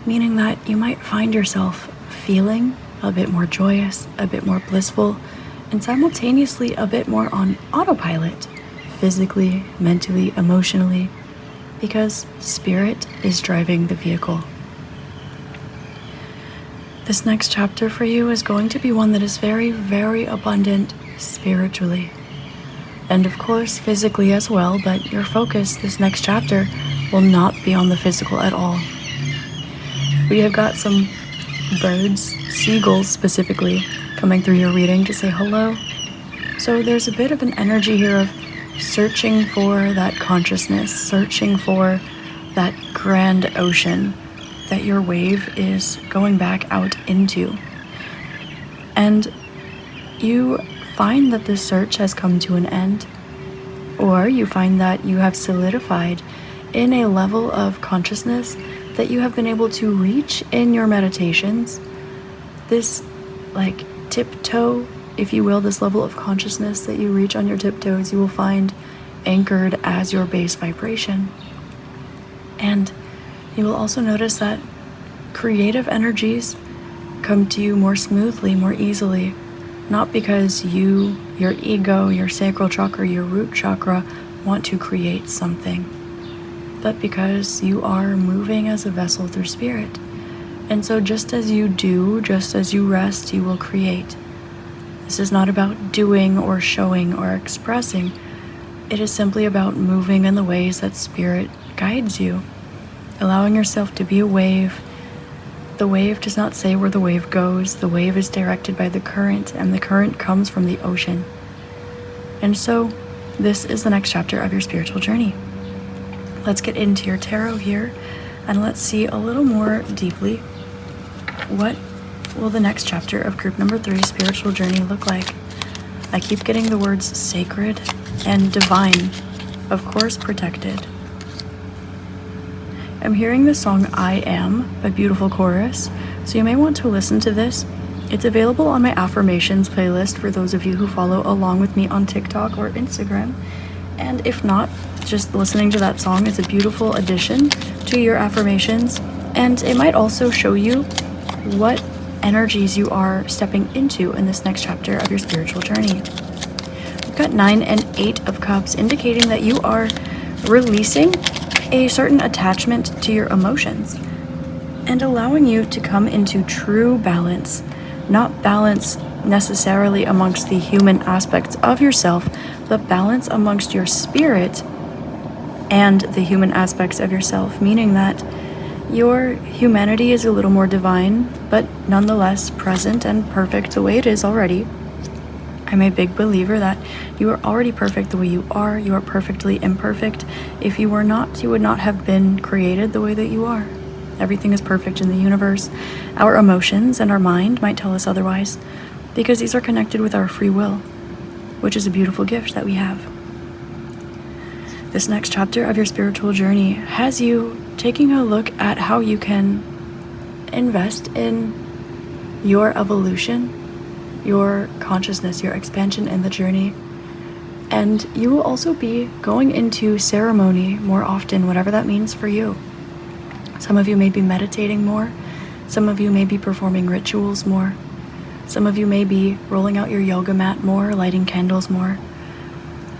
Meaning that you might find yourself feeling a bit more joyous, a bit more blissful, and simultaneously a bit more on autopilot, physically, mentally, emotionally, because spirit is driving the vehicle. This next chapter for you is going to be one that is very, very abundant spiritually. And of course, physically as well, but your focus this next chapter will not be on the physical at all. We have got some birds, seagulls specifically, coming through your reading to say hello. So there's a bit of an energy here of searching for that consciousness, searching for that grand ocean that your wave is going back out into. And you find that the search has come to an end, or you find that you have solidified in a level of consciousness that you have been able to reach in your meditations. This like tiptoe, if you will, this level of consciousness that you reach on your tiptoes, you will find anchored as your base vibration. And you will also notice that creative energies come to you more smoothly, more easily, not because you, your ego, your sacral chakra, your root chakra want to create something, but because you are moving as a vessel through spirit. And so just as you do, just as you rest, you will create. This is not about doing or showing or expressing. It is simply about moving in the ways that spirit guides you, allowing yourself to be a wave. The wave does not say where the wave goes. The wave is directed by the current, and the current comes from the ocean. And so this is the next chapter of your spiritual journey. Let's get into your tarot here, and let's see a little more deeply what will the next chapter of group number 3 spiritual journey look like. I keep getting the words sacred and divine, of course protected. I'm hearing the song I Am, a beautiful chorus, so you may want to listen to this. It's available on my affirmations playlist for those of you who follow along with me on TikTok or Instagram. And if not, just listening to that song is a beautiful addition to your affirmations, and it might also show you what energies you are stepping into in this next chapter of your spiritual journey. We've got 9 and 8 of Cups, indicating that you are releasing a certain attachment to your emotions and allowing you to come into true balance, not balance necessarily amongst the human aspects of yourself, but balance amongst your spirit and the human aspects of yourself, meaning that your humanity is a little more divine, but nonetheless present and perfect the way it is already. I'm a big believer that you are already perfect the way you are. You are perfectly imperfect. If you were not, you would not have been created the way that you are. Everything is perfect in the universe. Our emotions and our mind might tell us otherwise, because these are connected with our free will, which is a beautiful gift that we have. This next chapter of your spiritual journey has you taking a look at how you can invest in your evolution, your consciousness, your expansion in the journey. And you will also be going into ceremony more often, whatever that means for you. Some of you may be meditating more. Some of you may be performing rituals more. Some of you may be rolling out your yoga mat more, lighting candles more.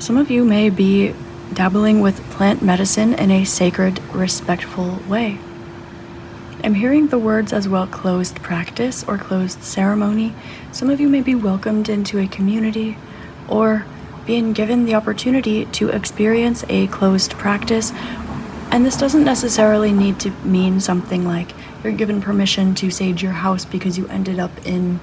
Some of you may be dabbling with plant medicine in a sacred, respectful way. I'm hearing the words as well, closed practice or closed ceremony. Some of you may be welcomed into a community or being given the opportunity to experience a closed practice. And this doesn't necessarily need to mean something like you're given permission to sage your house because you ended up in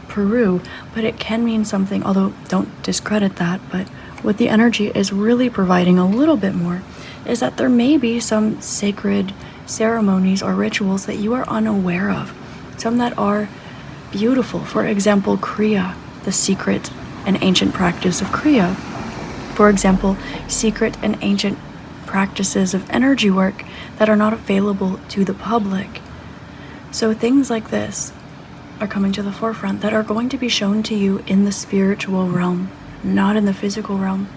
Peru, but it can mean something, although don't discredit that, but what the energy is really providing a little bit more is that there may be some sacred ceremonies or rituals that you are unaware of, some that are beautiful. For example, Kriya, the secret and ancient practice of Kriya. For example, secret and ancient practices of energy work that are not available to the public. So things like this are coming to the forefront that are going to be shown to you in the spiritual realm, not in the physical realm.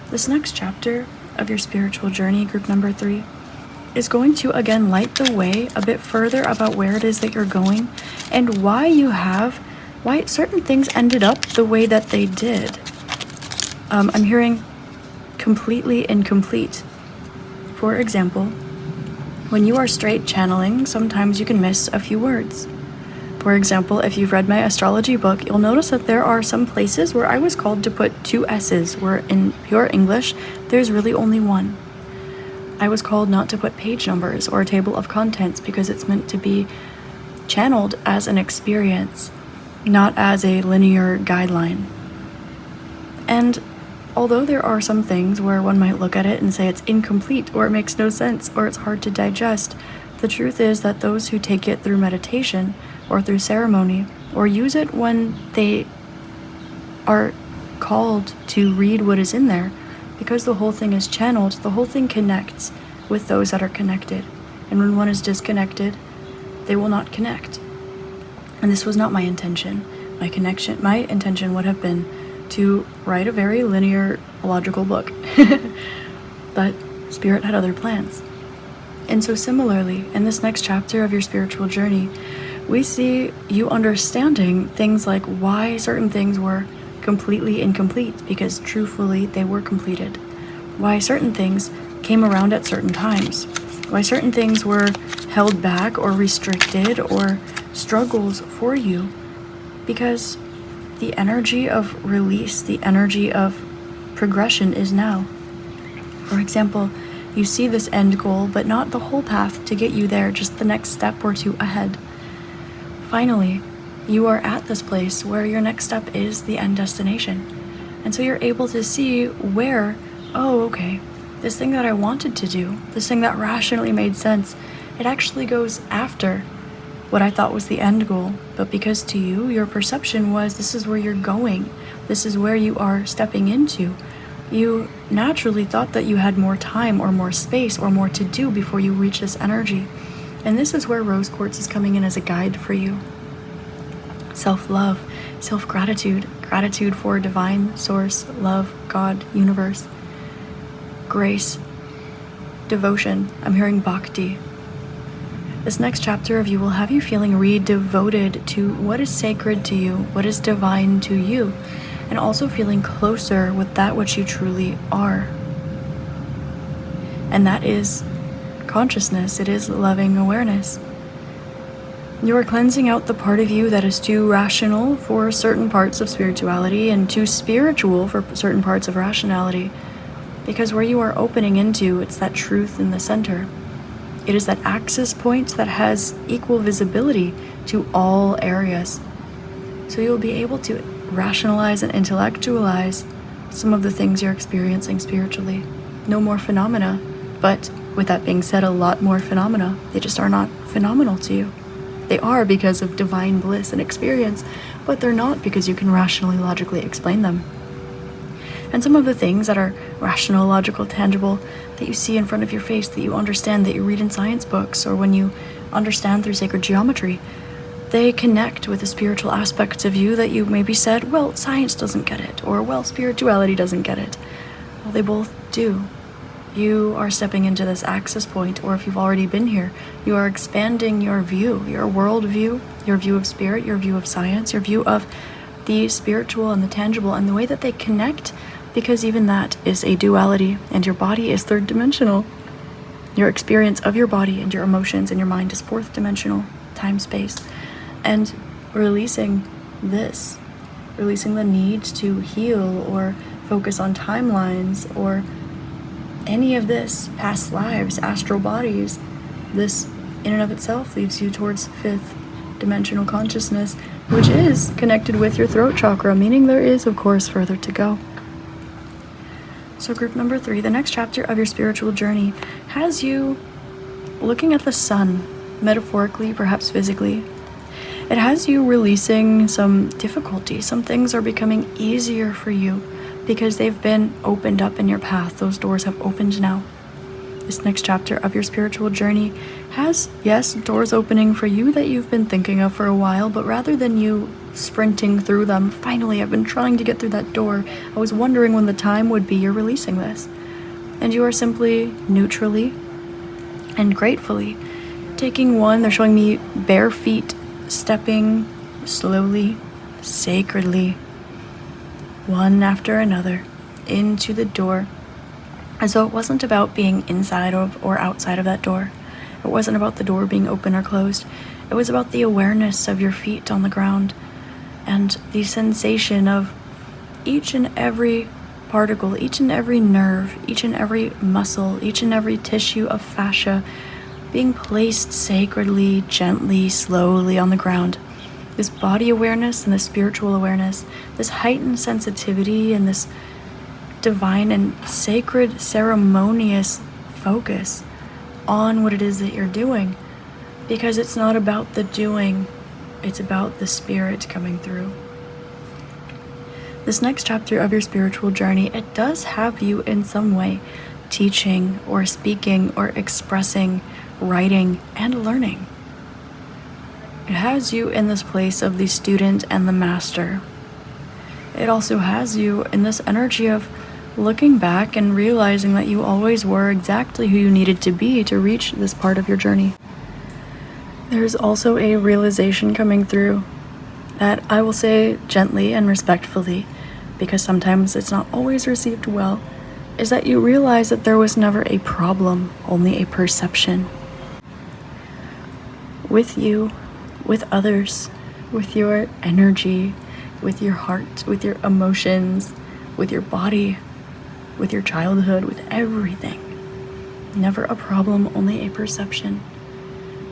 This next chapter of your spiritual journey, group number 3, is going to again light the way a bit further about where it is that you're going and why certain things ended up the way that they did. I'm hearing completely incomplete. For example, when you are straight channeling, sometimes you can miss a few words. For example, if you've read my astrology book, you'll notice that there are some places where I was called to put 2 S's, where in pure English, there's really only one. I was called not to put page numbers or a table of contents because it's meant to be channeled as an experience, not as a linear guideline. And although there are some things where one might look at it and say it's incomplete or it makes no sense or it's hard to digest, the truth is that those who take it through meditation or through ceremony or use it when they are called to read what is in there, because the whole thing is channeled, the whole thing connects with those that are connected. And when one is disconnected, they will not connect. And this was not my intention. My intention would have been to write a very linear, logical book. But Spirit had other plans. And so similarly, in this next chapter of your spiritual journey, we see you understanding things like why certain things were completely incomplete, because truthfully they were completed. Why certain things came around at certain times. Why certain things were held back or restricted or struggles for you, because the energy of release, the energy of progression is now. For example, you see this end goal, but not the whole path to get you there, just the next step or two ahead. Finally, you are at this place where your next step is the end destination. And so you're able to see where, oh, okay, this thing that I wanted to do, this thing that rationally made sense, it actually goes after what I thought was the end goal. But because to you, your perception was this is where you're going, this is where you are stepping into, you naturally thought that you had more time or more space or more to do before you reach this energy. And this is where rose quartz is coming in as a guide for you. Self-love, self-gratitude, gratitude for divine source, love, God, universe, grace, devotion. I'm hearing bhakti. This next chapter of you will have you feeling re-devoted to what is sacred to you, what is divine to you, and also feeling closer with that which you truly are. And that is consciousness. It is loving awareness. You are cleansing out the part of you that is too rational for certain parts of spirituality and too spiritual for certain parts of rationality. Because where you are opening into, it's that truth in the center. It is that access point that has equal visibility to all areas. So you'll be able to rationalize and intellectualize some of the things you're experiencing spiritually. No more phenomena, but with that being said, a lot more phenomena. They just are not phenomenal to you. They are because of divine bliss and experience, but they're not because you can rationally, logically explain them. And some of the things that are rational, logical, tangible, that you see in front of your face, that you understand, that you read in science books, or when you understand through sacred geometry, they connect with the spiritual aspects of you that you maybe said, well, science doesn't get it, or well, spirituality doesn't get it. Well, they both do. You are stepping into this access point, or if you've already been here, you are expanding your view, your world view, your view of spirit, your view of science, your view of the spiritual and the tangible, and the way that they connect, because even that is a duality, and your body is third dimensional. Your experience of your body and your emotions and your mind is fourth dimensional, time, space. And releasing this, releasing the need to heal or focus on timelines or any of this, past lives, astral bodies, this in and of itself leads you towards fifth dimensional consciousness, which is connected with your throat chakra, meaning there is, of course, further to go. So group number 3, the next chapter of your spiritual journey has you looking at the sun, metaphorically, perhaps physically. It has you releasing some difficulty. Some things are becoming easier for you because they've been opened up in your path. Those doors have opened now. This next chapter of your spiritual journey has, yes, doors opening for you that you've been thinking of for a while, but rather than you sprinting through them, finally, I've been trying to get through that door. I was wondering when the time would be. You're releasing this. And you are simply neutrally and gratefully taking one. They're showing me bare feet, stepping slowly, sacredly, one after another, into the door, as though it wasn't about being inside of or outside of that door. It wasn't about the door being open or closed. It was about the awareness of your feet on the ground and the sensation of each and every particle, each and every nerve, each and every muscle, each and every tissue of fascia being placed sacredly, gently, slowly on the ground. This body awareness and this spiritual awareness, this heightened sensitivity and this divine and sacred ceremonious focus on what it is that you're doing, because it's not about the doing, it's about the spirit coming through. This next chapter of your spiritual journey, it does have you in some way teaching or speaking or expressing, writing, and learning. It has you in this place of the student and the master. It also has you in this energy of looking back and realizing that you always were exactly who you needed to be to reach this part of your journey. There's also a realization coming through that I will say gently and respectfully, because sometimes it's not always received well, is that you realize that there was never a problem, only a perception. With you, with others, with your energy, with your heart, with your emotions, with your body, with your childhood, with everything. Never a problem, only a perception.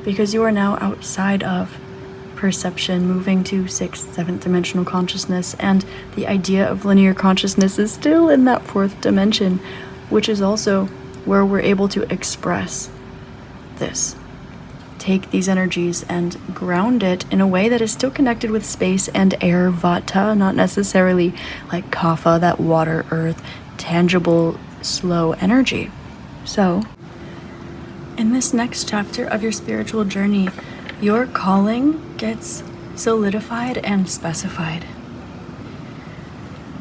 Because you are now outside of perception, moving to 6th, 7th dimensional consciousness, and the idea of linear consciousness is still in that 4th dimension, which is also where we're able to express this. Take these energies and ground it in a way that is still connected with space and air, vata, not necessarily like kapha, that water, earth, tangible, slow energy. So, in this next chapter of your spiritual journey, your calling gets solidified and specified.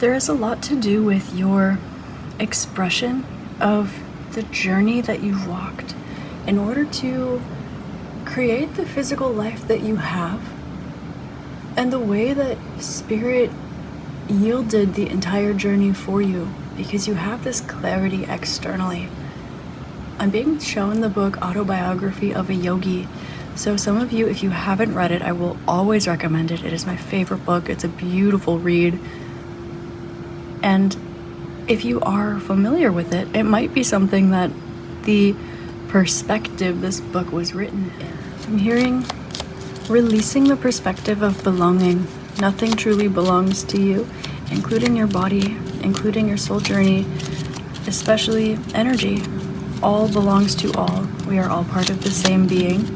There is a lot to do with your expression of the journey that you've walked in order to create the physical life that you have, and the way that Spirit yielded the entire journey for you, because you have this clarity externally. I'm being shown the book Autobiography of a Yogi. So some of you, if you haven't read it, I will always recommend it. It is my favorite book. It's a beautiful read. And if you are familiar with it, it might be something that the perspective this book was written in. I'm hearing releasing the perspective of belonging. Nothing truly belongs to you, including your body, including your soul journey, especially energy. All belongs to all. We are all part of the same being.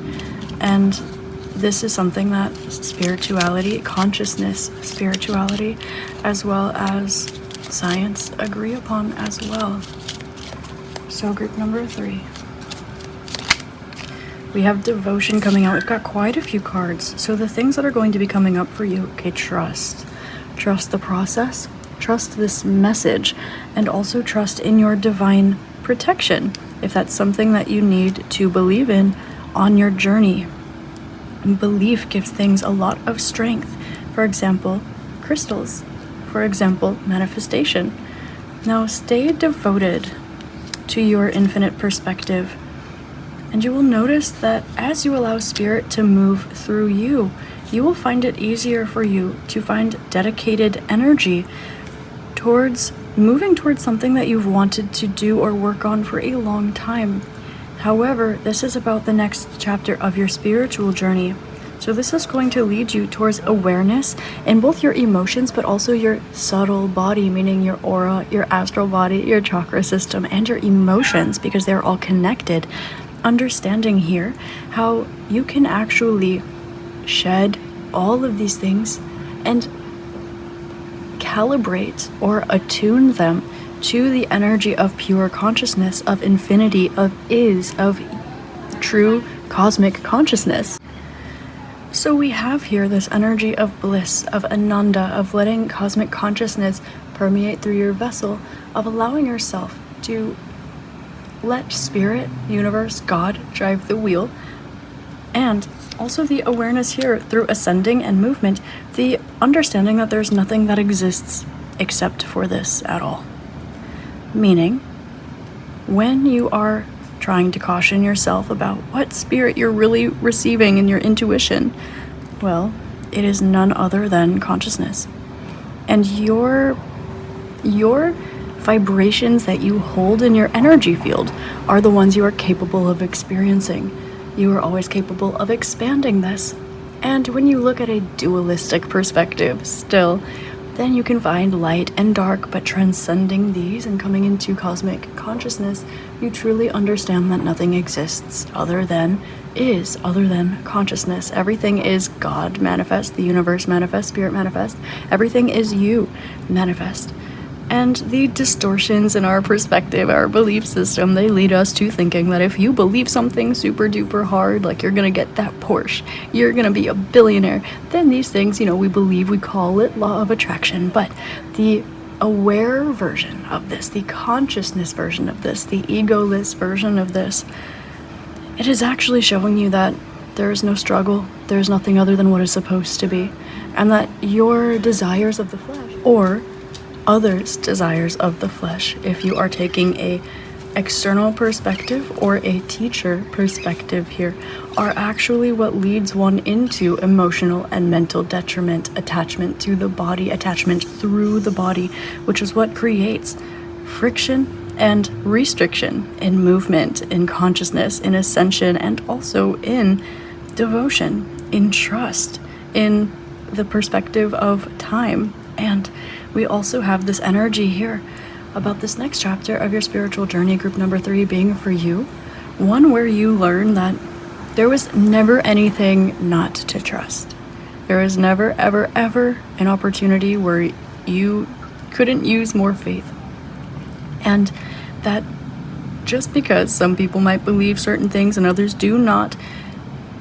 And this is something that spirituality, consciousness, spirituality, as well as science agree upon as well. So group number 3. We have devotion coming out. We've got quite a few cards. So the things that are going to be coming up for you, okay, trust. Trust the process, trust this message, and also trust in your divine protection, if that's something that you need to believe in on your journey. And belief gives things a lot of strength. For example, crystals. For example, manifestation. Now stay devoted to your infinite perspective, and you will notice that as you allow Spirit to move through you, you will find it easier for you to find dedicated energy towards moving towards something that you've wanted to do or work on for a long time. However, this is about the next chapter of your spiritual journey. So this is going to lead you towards awareness in both your emotions, but also your subtle body, meaning your aura, your astral body, your chakra system, and your emotions, because they're all connected. Understanding here how you can actually shed all of these things and calibrate or attune them to the energy of pure consciousness, of infinity, of is, of true cosmic consciousness. So we have here this energy of bliss, of ananda, of letting cosmic consciousness permeate through your vessel, of allowing yourself to let Spirit, universe, God drive the wheel, and also the awareness here through ascending and movement, the understanding that there's nothing that exists except for this at all. Meaning, when you are trying to caution yourself about what spirit you're really receiving in your intuition, well, it is none other than consciousness. And your vibrations that you hold in your energy field are the ones you are capable of experiencing. You are always capable of expanding this. And when you look at a dualistic perspective, still, then you can find light and dark, but transcending these and coming into cosmic consciousness, you truly understand that nothing exists other than consciousness. Everything is God manifest, the universe manifest, spirit manifest. Everything is you manifest. And the distortions in our perspective, our belief system, they lead us to thinking that if you believe something super duper hard, like you're gonna get that Porsche, you're gonna be a billionaire, then these things, we believe, we call it law of attraction. But the aware version of this, the consciousness version of this, the egoless version of this, it is actually showing you that there is no struggle, there is nothing other than what is supposed to be, and that your desires of the flesh, or others' desires of the flesh, if you are taking a external perspective or a teacher perspective here, are actually what leads one into emotional and mental detriment, attachment to the body, attachment through the body, which is what creates friction and restriction in movement, in consciousness, in ascension, and also in devotion, in trust, in the perspective of time. And we also have this energy here about this next chapter of your spiritual journey, group number 3, being for you, one where you learn that there was never anything not to trust. There is never, ever, ever an opportunity where you couldn't use more faith. And that just because some people might believe certain things and others do not,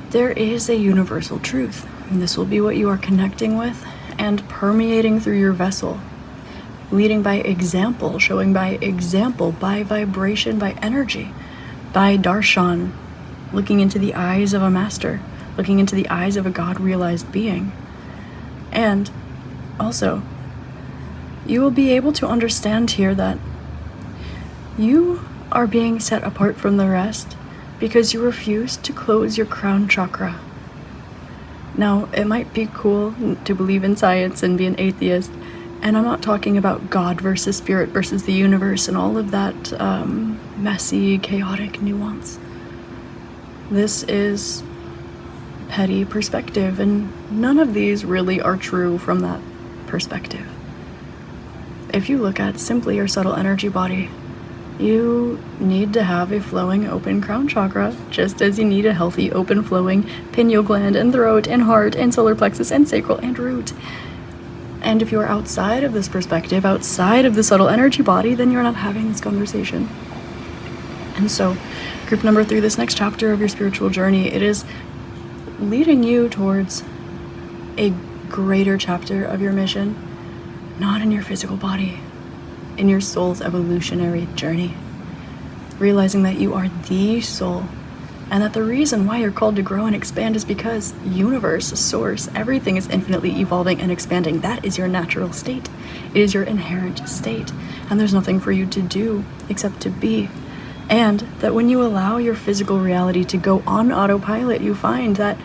there is a universal truth. And this will be what you are connecting with and permeating through your vessel, leading by example, showing by example, by vibration, by energy, by darshan, looking into the eyes of a master, looking into the eyes of a God-realized being. And also, you will be able to understand here that you are being set apart from the rest because you refuse to close your crown chakra. Now, it might be cool to believe in science and be an atheist, and I'm not talking about God versus spirit versus the universe and all of that messy, chaotic nuance. This is petty perspective, and none of these really are true from that perspective. If you look at simply your subtle energy body, you need to have a flowing open crown chakra, just as you need a healthy open flowing pineal gland and throat and heart and solar plexus and sacral and root. And if you are outside of this perspective, outside of the subtle energy body, then you're not having this conversation. And so, group number 3, this next chapter of your spiritual journey, it is leading you towards a greater chapter of your mission, not in your physical body, in your soul's evolutionary journey, realizing that you are the soul, and that the reason why you're called to grow and expand is because universe, source, everything is infinitely evolving and expanding. That is your natural state. It is your inherent state, and there's nothing for you to do except to be. And that when you allow your physical reality to go on autopilot, you find that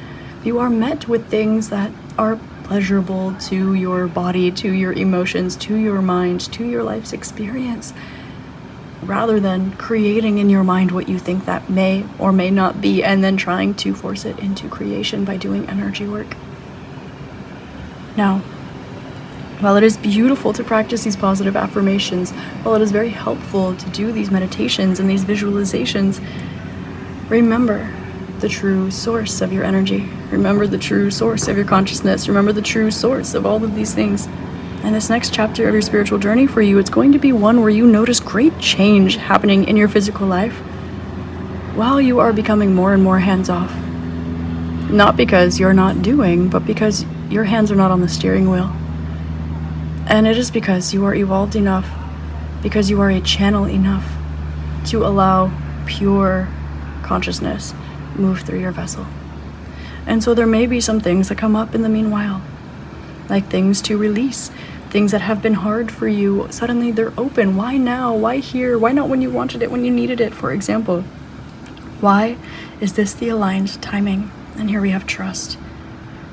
you are met with things that are pleasurable to your body, to your emotions, to your mind, to your life's experience, rather than creating in your mind what you think that may or may not be, and then trying to force it into creation by doing energy work. Now, while it is beautiful to practice these positive affirmations, while it is very helpful to do these meditations and these visualizations, remember the true source of your energy. Remember the true source of your consciousness. Remember the true source of all of these things. And this next chapter of your spiritual journey for you, it's going to be one where you notice great change happening in your physical life while you are becoming more and more hands-off. Not because you're not doing, but because your hands are not on the steering wheel. And it is because you are evolved enough, because you are a channel enough to allow pure consciousness move through your vessel. And so there may be some things that come up in the meanwhile, like things to release, things that have been hard for you. Suddenly they're open. Why now? Why here? Why not when you wanted it, when you needed it, for example? Why is this the aligned timing? And here we have trust.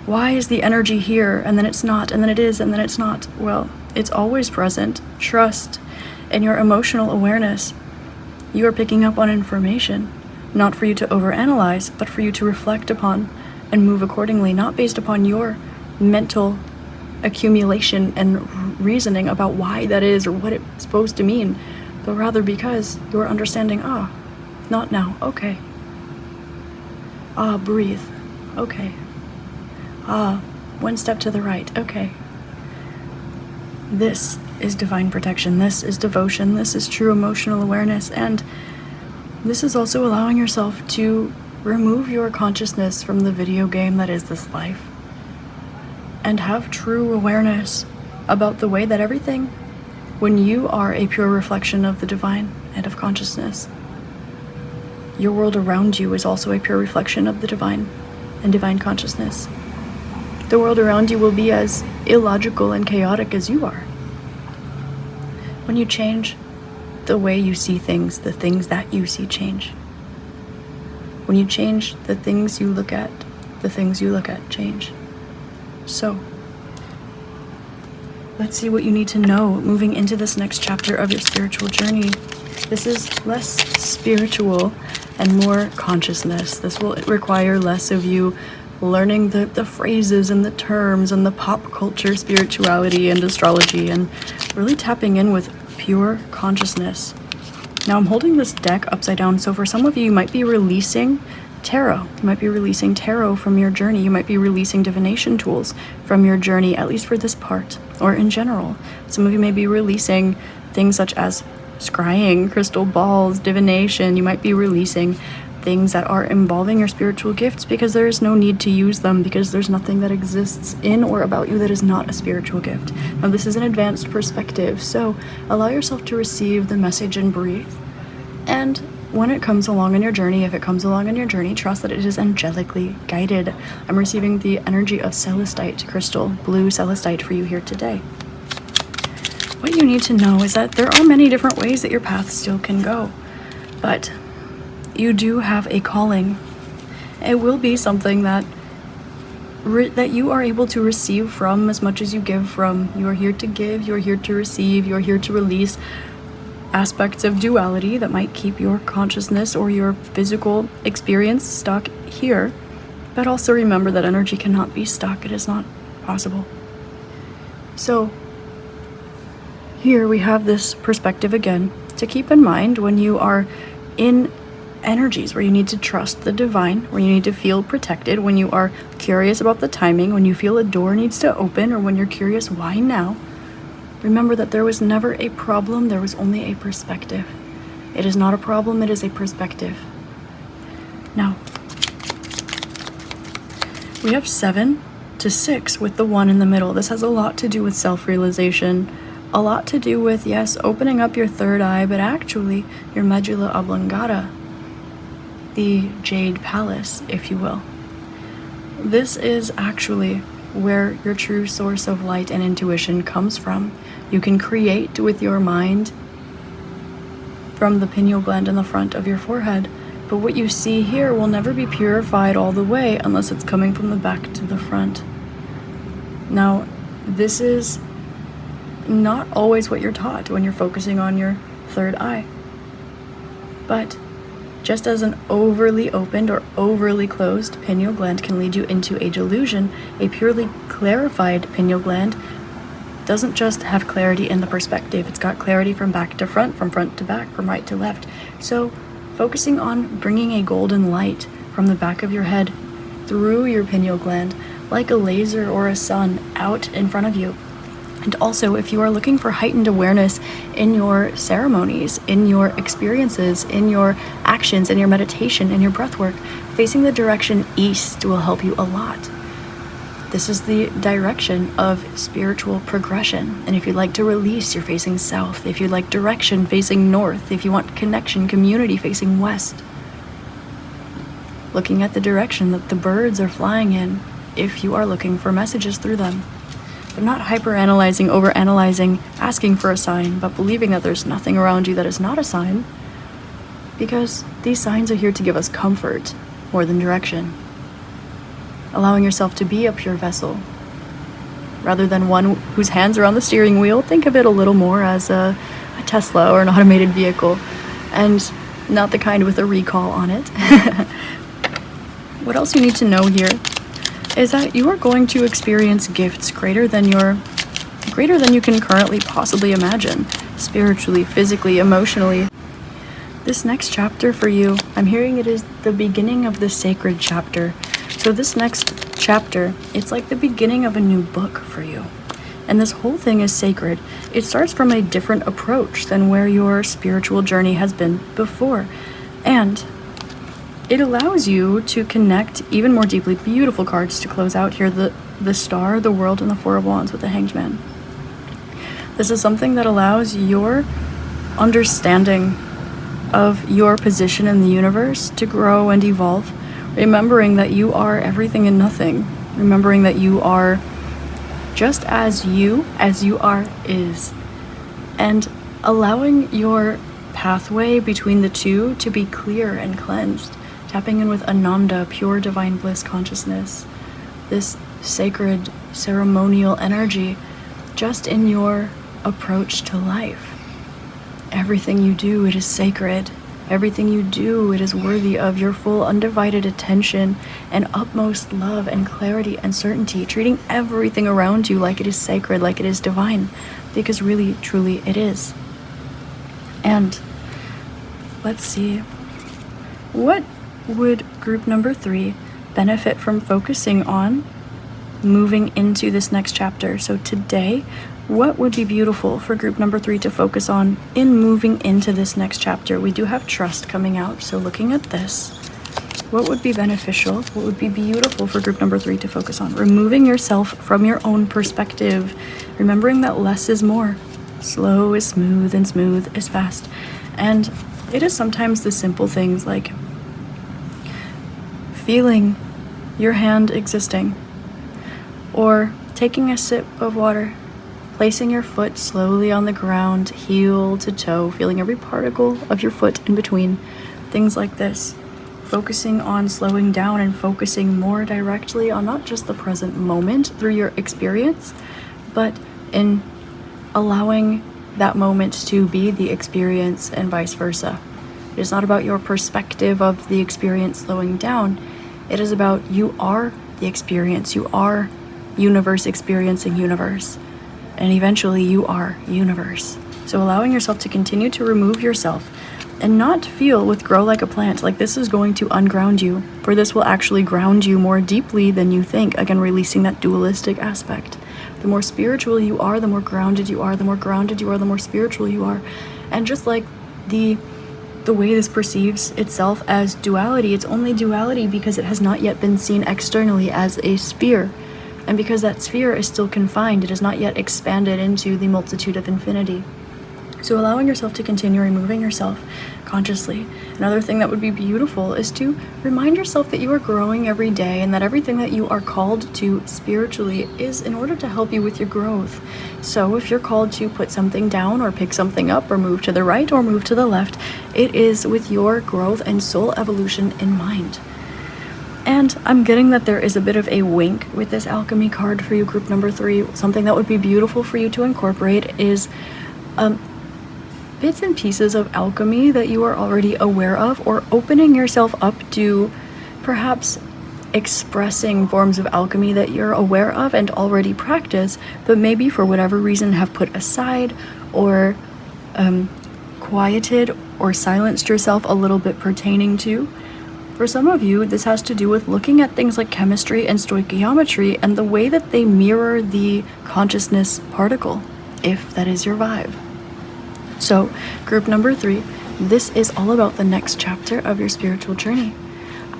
Why is the energy here and then it's not, and then it is, and then it's not? Well, it's always present. Trust and your emotional awareness. You are picking up on information, not for you to overanalyze, but for you to reflect upon and move accordingly, not based upon your mental accumulation and reasoning about why that is or what it's supposed to mean, but rather because you're understanding, not now, okay. Breathe, okay. One step to the right, okay. This is divine protection, this is devotion, this is true emotional awareness, and this is also allowing yourself to remove your consciousness from the video game that is this life and have true awareness about the way that everything, when you are a pure reflection of the divine and of consciousness, your world around you is also a pure reflection of the divine and divine consciousness. The world around you will be as illogical and chaotic as you are. When you change the way you see things, the things that you see change. When you change the things you look at, the things you look at change. So, let's see what you need to know moving into this next chapter of your spiritual journey. This is less spiritual and more consciousness. This will require less of you learning the phrases and the terms and the pop culture spirituality and astrology, and really tapping in with pure consciousness. Now I'm holding this deck upside down, so for some of you, you might be releasing tarot. You might be releasing tarot from your journey. You might be releasing divination tools from your journey, at least for this part, or in general. Some of you may be releasing things such as scrying, crystal balls, divination. You might be releasing things that are involving your spiritual gifts because there is no need to use them, because there's nothing that exists in or about you that is not a spiritual gift. Now this is an advanced perspective, so allow yourself to receive the message and breathe. And when it comes along in your journey, if it comes along in your journey, trust that it is angelically guided. I'm receiving the energy of celestite crystal, blue celestite, for you here today. What you need to know is that there are many different ways that your path still can go, but you do have a calling. It will be something that you are able to receive from as much as you give from. You are here to give, you are here to receive, you are here to release aspects of duality that might keep your consciousness or your physical experience stuck here. But also remember that energy cannot be stuck. It is not possible. So here we have this perspective again to keep in mind when you are in energies where you need to trust the divine, where you need to feel protected, when you are curious about the timing, when you feel a door needs to open, or when you're curious why now. Remember that there was never a problem, there was only a perspective. It is not a problem, it is a perspective. Now, we have 7 to 6 with the 1 in the middle. This has a lot to do with self-realization, a lot to do with, yes, opening up your third eye, but actually your medulla oblongata, the jade palace, if you will. This is actually where your true source of light and intuition comes from. You can create with your mind from the pineal gland in the front of your forehead, but what you see here will never be purified all the way unless it's coming from the back to the front. Now, this is not always what you're taught when you're focusing on your third eye, but just as an overly opened or overly closed pineal gland can lead you into a delusion, a purely clarified pineal gland doesn't just have clarity in the perspective. It's got clarity from back to front, from front to back, from right to left. So focusing on bringing a golden light from the back of your head through your pineal gland, like a laser or a sun, out in front of you. And also, if you are looking for heightened awareness in your ceremonies, in your experiences, in your actions, in your meditation, in your breath work, facing the direction east will help you a lot. This is the direction of spiritual progression. And if you'd like to release, you're facing south. If you'd like direction, facing north. If you want connection, community, facing west. Looking at the direction that the birds are flying in, if you are looking for messages through them. But not hyper-analyzing, over-analyzing, asking for a sign, but believing that there's nothing around you that is not a sign. Because these signs are here to give us comfort more than direction. Allowing yourself to be a pure vessel. Rather than one whose hands are on the steering wheel, think of it a little more as a Tesla or an automated vehicle. And not the kind with a recall on it. What else you need to know here is that you are going to experience gifts greater than your greater than you can currently possibly imagine, spiritually, physically, emotionally. This next chapter for you, I'm hearing it is the beginning of the sacred chapter. So this next chapter, it's like the beginning of a new book for you. And this whole thing is sacred. It starts from a different approach than where your spiritual journey has been before. And it allows you to connect even more deeply. Beautiful cards to close out here. The Star, the World, and the Four of Wands with the Hanged Man. This is something that allows your understanding of your position in the universe to grow and evolve. Remembering that you are everything and nothing. Remembering that you are just as you are is. And allowing your pathway between the two to be clear and cleansed. Tapping in with Ananda, pure divine bliss consciousness. This sacred ceremonial energy just in your approach to life. Everything you do, it is sacred. Everything you do, it is worthy of your full undivided attention and utmost love and clarity and certainty, treating everything around you like it is sacred, like it is divine, because really, truly it is. And let's see, what would group number 3 benefit from focusing on moving into this next chapter? So today, what would be beautiful for group number 3 to focus on in moving into this next chapter? We do have trust coming out, so looking at this, what would be beneficial, what would be beautiful for group number 3 to focus on? Removing yourself from your own perspective, remembering that less is more. Slow is smooth and smooth is fast. And it is sometimes the simple things like feeling your hand existing, or taking a sip of water, placing your foot slowly on the ground, heel to toe, feeling every particle of your foot in between, things like this. Focusing on slowing down and focusing more directly on not just the present moment through your experience, but in allowing that moment to be the experience and vice versa. It is not about your perspective of the experience slowing down. It is about you are the experience. You are universe experiencing universe. And eventually you are universe. So allowing yourself to continue to remove yourself and not feel with grow like a plant, like this is going to unground you, for this will actually ground you more deeply than you think. Again, releasing that dualistic aspect. The more spiritual you are, the more grounded you are. The more grounded you are, the more spiritual you are. And just like the way this perceives itself as duality, it's only duality because it has not yet been seen externally as a sphere. And because that sphere is still confined, it has not yet expanded into the multitude of infinity. So allowing yourself to continue removing yourself consciously. Another thing that would be beautiful is to remind yourself that you are growing every day and that everything that you are called to spiritually is in order to help you with your growth. So if you're called to put something down or pick something up or move to the right or move to the left, it is with your growth and soul evolution in mind. And I'm getting that there is a bit of a wink with this alchemy card for you, group number 3. Something that would be beautiful for you to incorporate is bits and pieces of alchemy that you are already aware of, or opening yourself up to perhaps expressing forms of alchemy that you're aware of and already practice, but maybe for whatever reason have put aside or quieted or silenced yourself a little bit pertaining to. For some of you, this has to do with looking at things like chemistry and stoichiometry and the way that they mirror the consciousness particle, if that is your vibe. So, group number 3, this is all about the next chapter of your spiritual journey.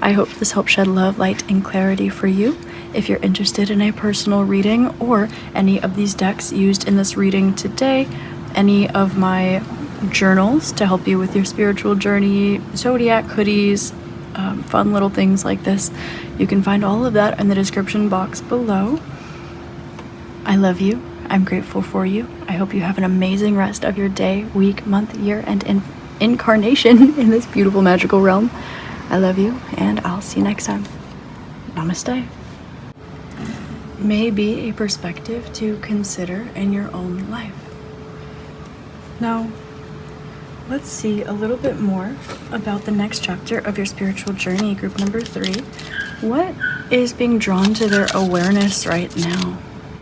I hope this helps shed love, light, and clarity for you. If you're interested in a personal reading or any of these decks used in this reading today, any of my journals to help you with your spiritual journey, zodiac hoodies, fun little things like this, you can find all of that in the description box below. I love you. I'm grateful for you. I hope you have an amazing rest of your day, week, month, year, and incarnation in this beautiful magical realm. I love you, and I'll see you next time. Namaste. May be a perspective to consider in your own life. Now, let's see a little bit more about the next chapter of your spiritual journey, group number 3. What is being drawn to their awareness right now?